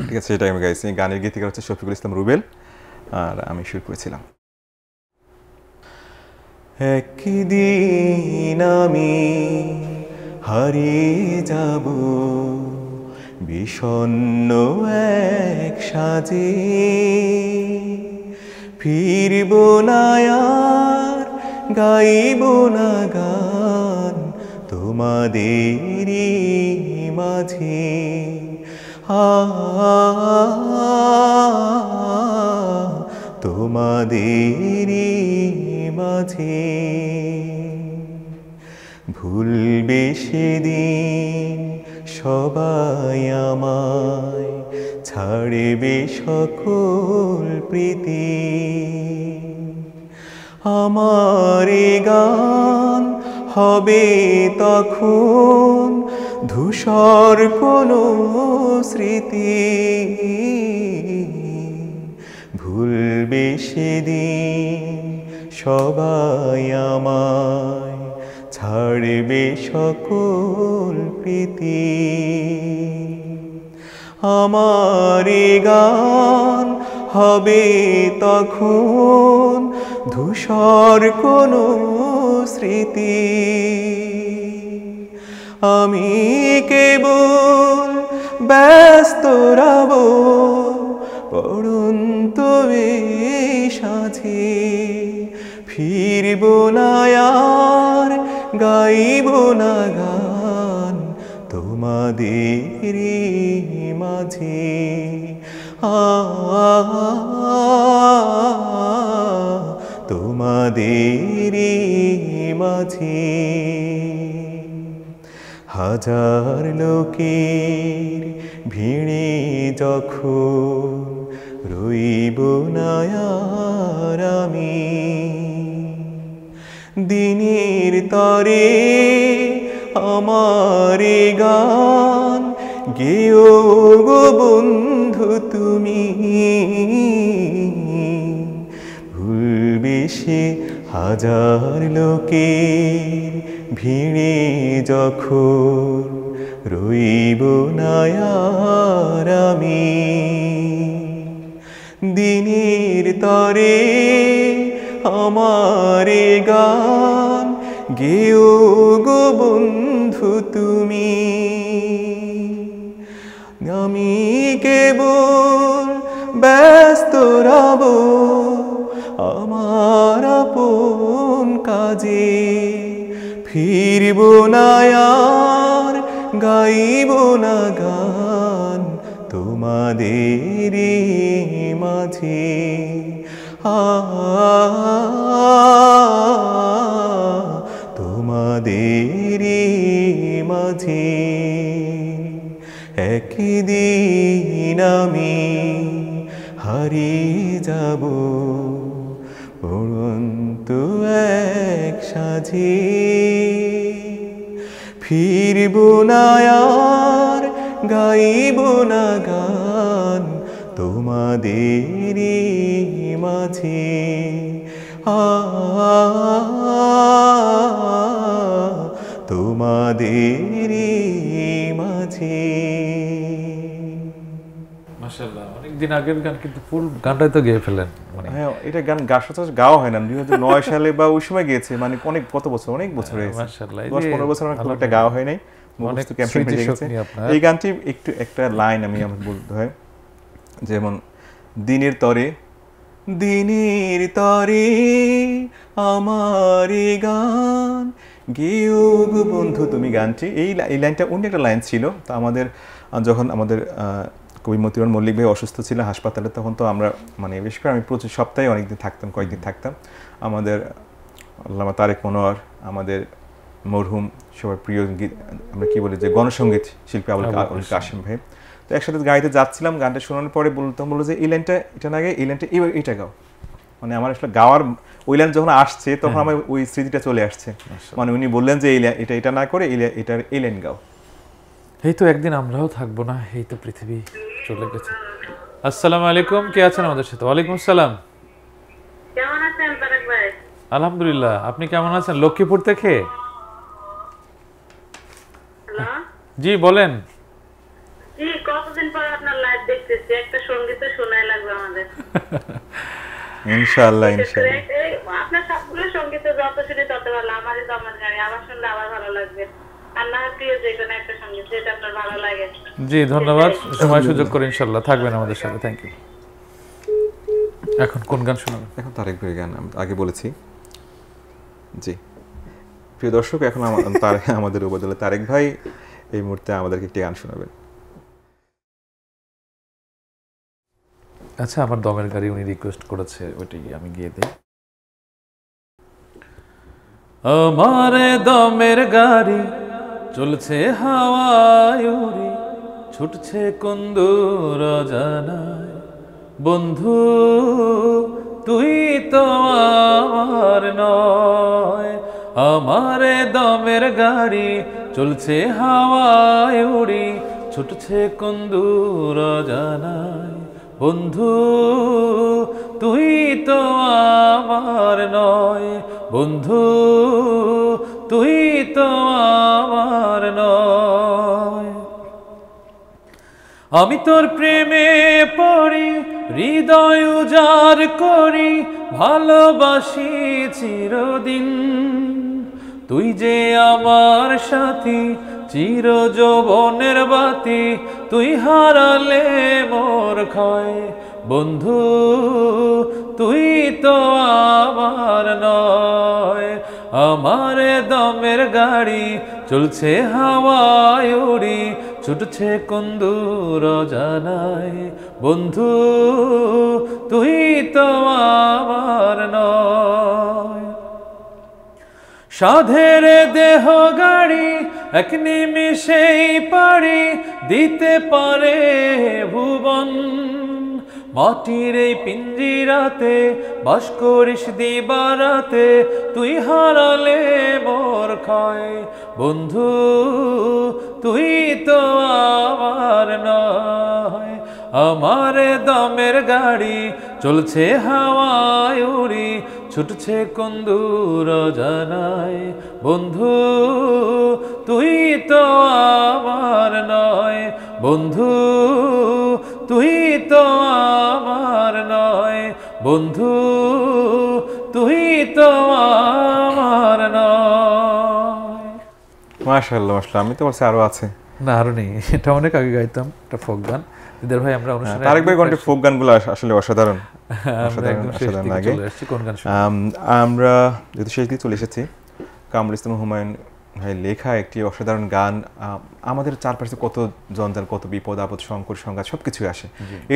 ঠিক আছে, সেটাই আমি গাইছি। গানের গীতিকার হচ্ছে শফিকুল ইসলাম রুবেল, আর আমি সুর করেছিলাম। একদিন আমি হারিয়ে যাব বিষণ্ণ এক সাজে, ফিরব না আর গাইব না গান তোমাদেরই মাঝে তোমাদেরই মাঝে ভুলবে সেদিন সবাই আমায় ছাড়বে সকল প্রীতি আমার গান হবে তখন ধূসর কোনো স্মৃতি ভুলবে সেদিন সবাই আমায় ছাড়বে সকল প্রীতি আমার গান হবে তখন ধূসর কোনো স্মৃতি আমি কেবল ব্যস্ত রব পড়ন্ত এই সাথে ফিরব না আর গাইব না গান তোমাদেরই মাঝে তোমাদেরই মাঝে হাজার লোকের ভিড়ে যখন রইব না আর আমি দিনের তরে আমার গান গেও গো বন্ধু তুমি ভুলবে সে হাজার লোকের ভিড়ে যখন রইব না আর আমি দিনের তরে আমার গান গেও গো বন্ধু তুমি আমি কেবল ব্যস্ত রব আমার আপন কাজে ফিরব না আর গাইব না গান তোমাদেরই মাঝে তোমাদেরই মাঝে একদিন আমি হারিয়ে যাব পড়ন্ত এক সাঝে ফিরব না আর গাইব না গান তোমাদেরই মাঝে তোমাদেরই মাঝে। মাশাআল্লাহ, অনেকদিন আগের গান, কিন্তু ফুল গানটাই তো গেয়ে ফেলেন। মানে হ্যাঁ, এটা গান গাওয়া হয় না, 2009 সালে বা ওই সময় গেছে, মানে অনেক কত বছর, অনেক বছর হয়েছে, মাশাআল্লাহ, 10-15 বছর আমার খুব একটা গাওয়া হয় নাই, মুখস্থ ক্যাম্পেইন হয়ে গেছে। এই গানটি একটু একটা লাইন আমি আমার বলতে হয়, যেমন দিনের তরে আমার গান গেও গো বন্ধু তুমি গানটি, এই লাইনটা অন্য একটা লাইন ছিল। তো আমাদের যখন আমাদের কবি মতিউর মল্লিক ভাই অসুস্থ ছিল হাসপাতালে, তখন তো আমরা মানে বিশেষ করে আমি প্রচুর সপ্তাহে অনেকদিন থাকতাম, কয়েকদিন থাকতাম। আমাদের আল্লামা তারেক মনোয়ার, আমাদের মরহুম সবার প্রিয় আমরা কি বলি যে গণসঙ্গীত শিল্পী আবুল কাশেম ভাই, তো একসাথে গাইতে যাচ্ছিলাম। গানটা শোনানোর পরে বললো যে এই লাইনটা এটা না গাই, এই লাইনটা এইটা গাও। মানে আমার আসলে গাওয়ার ওই লাইন যখন আসছে তখন আমার ওই স্মৃতিটা চলে আসছে। মানে উনি বললেন যে এটা না করে এই লাইন গাও। এই তো একদিন আমরাও থাকবো না, এই তো পৃথিবী চলে গেছে। আসসালামু আলাইকুম, কে আছেন আমাদের সাথে? ওয়ালাইকুম আসসালাম। কেমন আছেন তারেক ভাই? আলহামদুলিল্লাহ, আপনি কেমন আছেন? লক্ষ্মীপুর থেকে। হ্যালো, জি বলেন। জি, কতদিন পর আপনার লাইভ দেখতেছি, একটা সঙ্গীত শোনাই লাগবে আমাদের। ইনশাআল্লাহ আপনার সবগুলো সঙ্গীত যত শুনি তত ভালো, আমারই তো আমার গাড়ি আবার শুনলে আবার ভালো লাগবে। আর না প্রিয় যে কোনো একটা সঙ্গীত যেটা আপনার ভালো লাগে। জি ধন্যবাদ, সময় সুযোগ করে ইনশাআল্লাহ থাকবেন আমাদের সাথে। Thank you. এখন কোন গান শোনাবেন? এখন তারেক ভাইয়ের গান আমি আগে বলেছি। জি, প্রিয় দর্শক, এখন আমাদের ওবায়দুল্লাহ তারেক ভাই এই মুহূর্তে আমাদেরকে একটি গান শোনাবেন। আচ্ছা, আমার দমের গাড়ি উনি রিকোয়েস্ট করেছে, ওইটাই আমি গিয়ে দিই। আমার দমের গাড়ি চলছে হাওয়ায় উড়ে, ছুটছে কোন দূর অজানায়। বন্ধু তুই তো আমার নয়, আমার দমের গাড়ি চলছে হাওয়ায় উড়ে, ছুটছে কোন দূর অজানায়। বন্ধু তুই তো আমার নয়, বন্ধু তুই তো আমার নয়। আমি তোর প্রেমে পড়ি, হৃদয় উজাড় করি, ভালোবাসি চিরদিন। তুই যে আমার সাথী, চির যৌবনের বাতি, তুই হারালে মোর ক্ষয়। বন্ধু তুই তো আমার নয়, আমার দমের গাড়ি চলছে হাওয়ায় উড়ি, ছুটছে কোন দূর অজানায়। বন্ধু তুই তো আমার নয়। সাধের দেহ গাড়ি এক নিমিষেই পারি দিতে পারে ভুবন। মাটির এই পিঞ্জিরাতে বাস করিস দিবারাতে, তুই হারালে মোর ক্ষয়। বন্ধু তুই তো আমার নয়, আমার দমের গাড়ি চলছে হাওয়ায় উড়ি, ছুটছে কোন দূর অজানায়। বন্ধু তুই তো আমার নয়, বন্ধু তুই তো আমার নয়, বন্ধু তুই তো আমার নয়। মাশাআল্লাহ মাশাআল্লাহ, আমি তো বলছি আরো আছে। না, আরো নেই, এটা অনেক আগে গাইতাম, এটা ফোক গান। দিদার ভাই আমরা অনুষ্ঠানে তারেক ভাই কণ্ঠে ফোক গানগুলো আসলে অসাধারণ। আমরা যেহেতু শেষ দিকে চলে এসেছি, কামরুল ইসলাম হুমায়ুন ভাই লেখা একটি অসাধারণ গান। আমাদের চারপাশে কত জঞ্জাল, কত বিপদ আপদ, সংকট সংঘাত সবকিছুই আসে,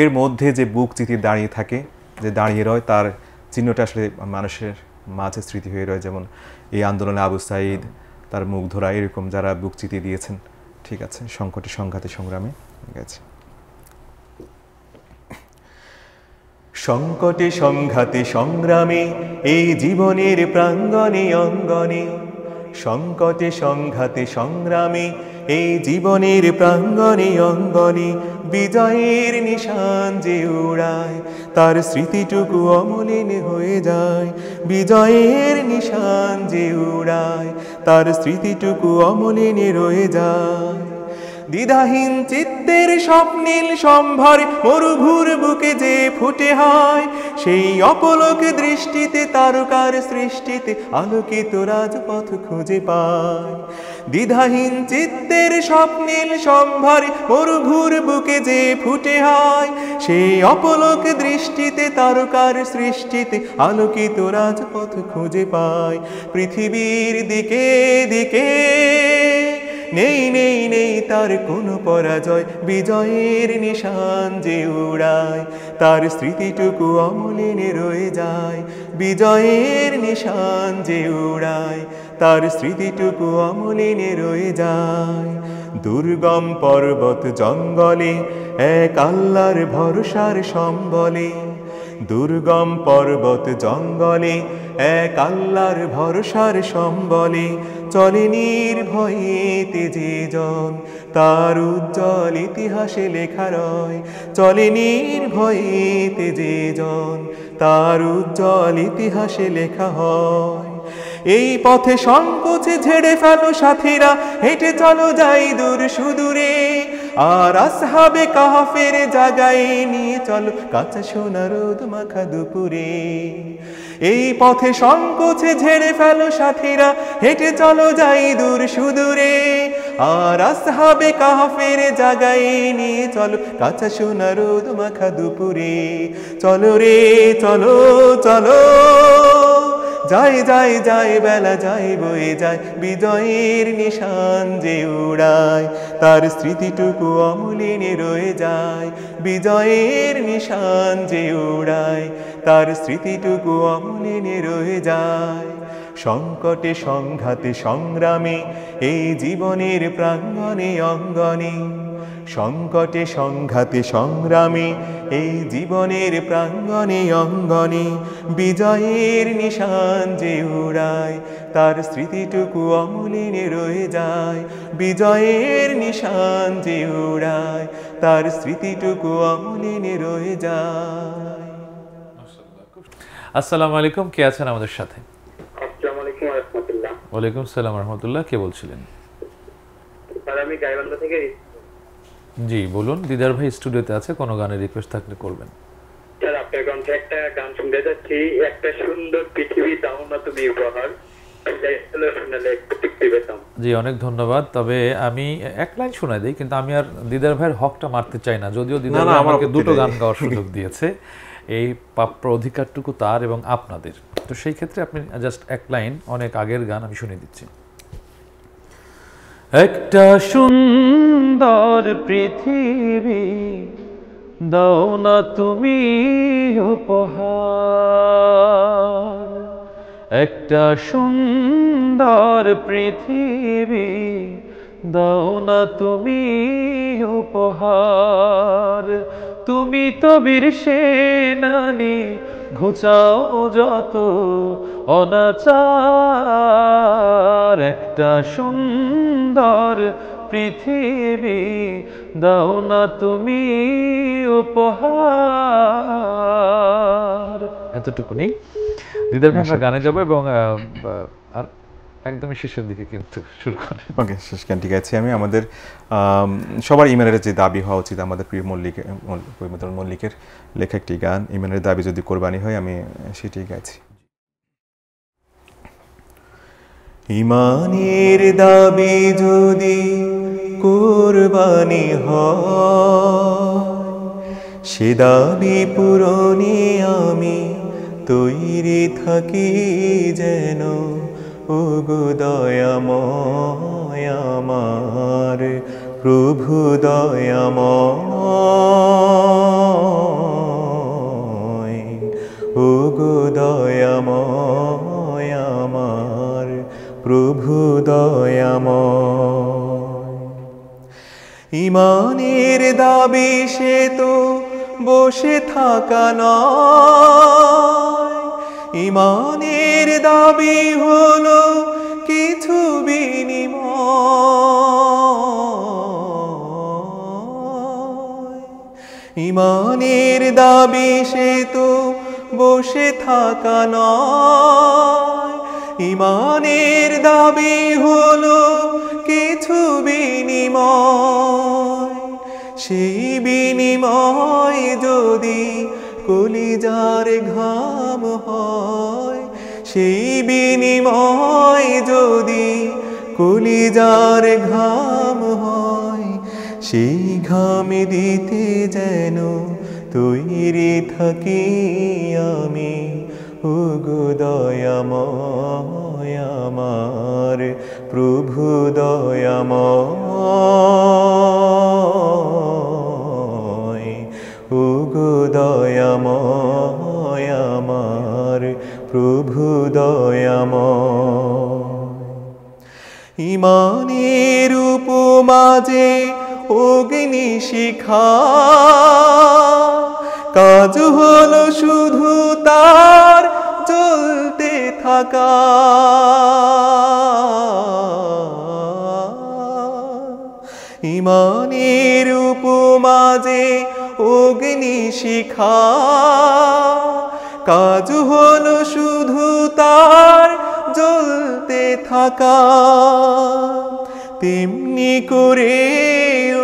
এর মধ্যে যে বুক চিতি দাঁড়িয়ে থাকে, যে দাঁড়িয়ে রয়, তার চিহ্নটা আসলে মানুষের মাঝে স্মৃতি হয়ে রয়। যেমন এই আন্দোলনে আবু সাঈদ, তার মুখ ধরা, এরকম যারা বুক চিতিয়ে দিয়েছেন। ঠিক আছে, সংকটে সংঘাতে সংগ্রামে গেছে। সংকটে সংঘাতে সংগ্রামে এই জীবনের প্রাঙ্গণে অঙ্গনে, সংকটে সংঘাতে সংগ্রামে এই জীবনের প্রাঙ্গণে অঙ্গনে, বিজয়ের নিশান যে উড়ায় তার স্মৃতিটুকু অমলিন হয়ে যায়। বিজয়ের নিশান যে উড়ায় তার স্মৃতিটুকু অমলিন রয়ে যায়। দ্বিধাহীন চিত্তের স্বপ্নীল সম্ভার মরুভূর বুকে যে ফুটে হয়, সেই অপলক দৃষ্টিতে তারকার সৃষ্টিতে আলোকিত রাজপথ খুঁজে পায়। দ্বিধাহীন চিত্তের স্বপ্নীল সম্ভার মরুভূর বুকে যে ফুটে হয়, সেই অপলক দৃষ্টিতে তারকার সৃষ্টিতে আলোকিত রাজপথ খুঁজে পায়। পৃথিবীর দিকে দিকে নেই নেই নেই তার কোনো পরাজয়, বিজয়ের নিশান যে উড়ায় তার স্মৃতিটুকু অমলিন রয়ে যায়। বিজয়ের নিশান যে উড়ায় তার স্মৃতিটুকু অমলিন রয়ে যায়। দুর্গম পর্বত জঙ্গলে এক আল্লাহর ভরসার সম্বলে, দুর্গম পর্বত জঙ্গলে এক আল্লাহর ভরসার সম্বলে, চলে নির্ভয়ে তেজে জন তার উজ্জ্বল ইতিহাসে লেখা রয়। চলে নির্ভয়ে তেজে জন তার উজ্জ্বল ইতিহাসে লেখা হয়। এই পথে সংকোচে ঝেড়ে ফেলো সাথীরা, হেঁটে চলো যাই দূর সুদূরে, আর আসহাবে কাহফের জায়গায় নিয়ে চলো কাঁচা সোনা রোদ মাখা দুপুরে। এই পথে সংকোচে ঝেড়ে ফেলো সাথীরা, হেঁটে চলো যাই দূর সুদূরে, আর আসহাবে কাহফের জায়গায় নিয়ে চলো কাঁচা সোনা রোদ মাখা দুপুরে। চলো রে চলো চলো যায় যায় যায় বেলা যায় বয়ে যায়, বিজয়ের নিশান যে উড়ায়, তার স্মৃতিটুকু অমলিনে রয়ে যায়। বিজয়ের নিশান যে উড়ায়, তার স্মৃতিটুকু অমলিনে রয়ে যায়। সংকটে সংঘাতে সংগ্রামে এই জীবনের প্রাঙ্গণে অঙ্গনে, সংকটে সংঘাতে সংগ্রামে এই জীবনের প্রাঙ্গণে অঙ্গনে, বিজয়ের নিশান যে উড়ায়, তার স্মৃতিটুকু অমলিনে রয়ে যায়। বিজয়ের নিশান যে উড়ায়, তার স্মৃতিটুকু অমলিনে রয়ে যায়। আসসালামু আলাইকুম, কে আছেন আমাদের সাথে? আসসালামু আলাইকুম ওয়া রাহমাতুল্লাহ। ওয়ালাইকুম সালাম রহমতুল্লাহ, কে বলছিলেন? স্যার আমি গাইবান্ধা থেকে। জি বলুন, দিদার ভাই স্টুডিওতে আছে, কোনো গানের রিকোয়েস্ট থাকলে করবেন। স্যার আপনার কণ্ঠে একটা গান শুনতে যাচ্ছি, একটা সুন্দর পৃথিবী দাও না তুমি উপহার, শুনলে একটু তৃপ্তি পেতাম। জি অনেক ধন্যবাদ। তবে আমি এক লাইন শোনাই দিই, কিন্তু আমি আর দিদার ভাইয়ের হকটা মারতে চাই না, যদিও দিদার ভাই আমাকে দুটো গান গাওয়ার সুযোগ দিয়েছে। এই প্রাপ্য অধিকারটুকু তার এবং আপনাদের। তো সেই ক্ষেত্রে আপনি জাস্ট এক লাইন, অনেক আগের গান আমি শুনে দিচ্ছি। একটা সুন্দর পৃথিবী দাও না তুমি উপহার, একটা সুন্দর পৃথিবী দাও না তুমি উপহার, তুমি তো বীর সেনানী ঘুচাও যত অনাচার, একটা সুন্দর পৃথিবী দাও না তুমি উপহার। এতটুকুনি। দিদার ভাই আমরা গানে যাবো এবং আর একদমই শেষের দিকে কিন্তু শুরু করেন। ওকে, শেষ গানটি গাইছি আমি। আমাদের সবার ইমেনের যে দাবি হওয়া উচিত, আমাদের প্রিয় মল্লিকের লেখা একটি গান, ইমেনের দাবি যদি কোরবানি হয়, আমি সেটি গাইছি। ইমানের দাবি যদি কোরবানি হয়, সে দাবি পূরণে আমি তৈরি থাকি যেন। ওগো দয়াময় আমার প্রভু দয়াময়, ওগো দয়াময় আমার প্রভু দয়াময়। ইমানের দাবি সে তো বসে থাকা নয়, ইমানের দাবি হলো কিছু বিনিময়। ইমানের দাবি সে তো বসে থাকা নয়, ইমানের দাবি হলো কিছু বিনিময়। সেই বিনিময় যদি কলিজার ঘাম হয়, সেই বিনিময় যদি কলিজার ঘাম হয়, সেই ঘামে দিতে যেন তৈরি থাকি আমি। ওগো দয়াময় আমার প্রভু দয়াময়, ওগো দয়াময় আমার প্রভু দয়াময়। ইমানের উপমাজে অগ্নিশিখা, কাজ হলো শুধু তার জ্বলতে থাকা। ইমানের উপমাজে অগ্নিশিখা, কাজ হলো শুধু তার জ্বলতে থাকা। তেমনি করে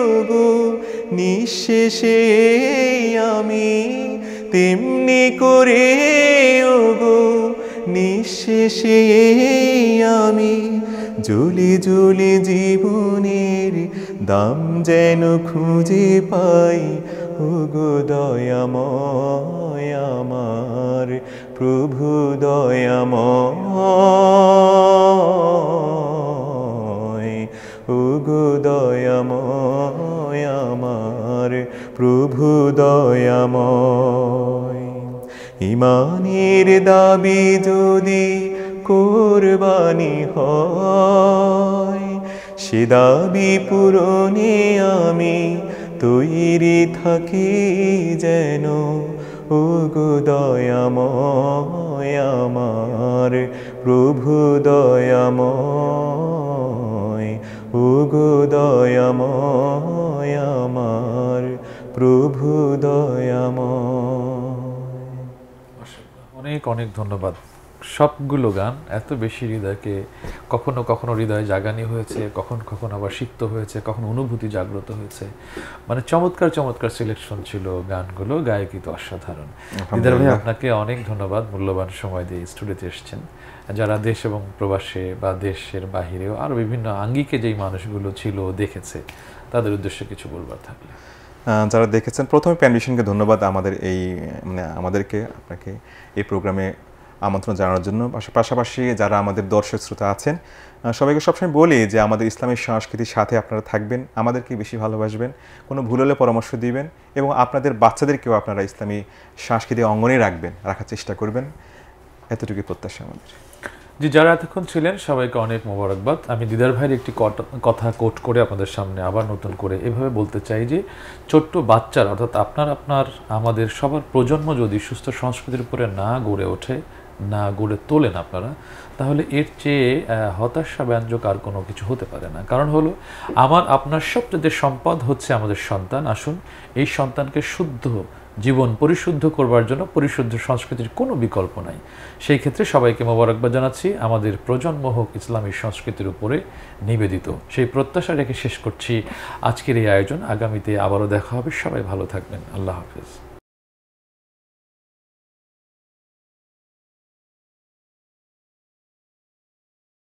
ওগো নিঃশেষে আমি, তেমনি করে ওগো নিঃশেষে আমি, জ্বলে জ্বলে জীবনের দাম যেন খুঁজে পাই। ওগো দয়াময় আমার প্রভু দয়াময় ওগো দয়াময় আমার প্রভু দয়াময় ইমানের দাবি যদি কোরবানি হয় সে দাবি পূরণে আমি তৈরি থাকি যেন ওগো দয়াময় আমার প্রভু দয়াময় ওগো দয়াময় আমার প্রভু দয়াময়। অনেক অনেক ধন্যবাদ। সবগুলো গান এত বেশি হৃদয়কে কখনো কখনো হৃদয় জাগানি হয়েছে, কখনো কখনো আবার সিক্ত হয়েছে, কখনো অনুভূতি জাগ্রত হয়েছে। মানে চমৎকার চমৎকার সিলেকশন ছিল গানগুলো, গায়কী তো অসাধারণ। দিদার ভাই আপনাকে অনেক ধন্যবাদ, মূল্যবান সময় দিয়ে স্টুডিওতে এসেছেন। যারা দেশ এবং প্রবাসে বা দেশের বাহিরেও আরও বিভিন্ন আঙ্গিকে যেই মানুষগুলো ছিল দেখেছে, তাদের উদ্দেশ্যে কিছু বলবার থাকলে। যারা দেখেছেন, প্রথমে প্যানভিশনকে ধন্যবাদ আমাদের এই আমাদেরকে আপনাকে এই প্রোগ্রামে আমন্ত্রণ জানানোর জন্য। পাশাপাশি যারা আমাদের দর্শক শ্রোতা আছেন সবাইকে সবসময় বলি যে আমাদের ইসলামিক সংস্কৃতির সাথে আপনারা থাকবেন, আমাদেরকে বেশি ভালোবাসবেন, কোনো ভুল হলে পরামর্শ দিবেন এবং আপনাদের বাচ্চাদেরকেও আপনারা ইসলামী সাংস্কৃতিক অঙ্গনে রাখার চেষ্টা করবেন, এতটুকুই প্রত্যাশা আমাদের। জি, যারা এতক্ষণ ছিলেন সবাইকে অনেক মোবারকবাদ। আমি দিদার ভাইয়ের একটি কথা কোট করে আপনাদের সামনে আবার নতুন করে এভাবে বলতে চাই যে ছোট্ট বাচ্চার অর্থাৎ আমাদের সবার প্রজন্ম যদি সুস্থ সংস্কৃতির উপরে না গড়ে ওঠে, না গড়ে তোলেন আপনারা, তাহলে এর চেয়ে হতাশাব্যঞ্জক আর কোনো কিছু হতে পারে না। কারণ হলো আপনার সবচেয়ে সম্পদ হচ্ছে আমাদের সন্তান। আসুন এই সন্তানকে শুদ্ধ জীবন পরিশুদ্ধ করবার জন্য পরিশুদ্ধ সংস্কৃতির কোনো বিকল্প নাই। সেই ক্ষেত্রে সবাইকে মোবারকবাদ জানাচ্ছি। আমাদের প্রজন্ম হোক ইসলামী সংস্কৃতির উপরে নিবেদিত, সেই প্রত্যাশা রেখে শেষ করছি আজকের এই আয়োজন। আগামীতে আবারও দেখা হবে। সবাই ভালো থাকবেন। আল্লাহ হাফেজ।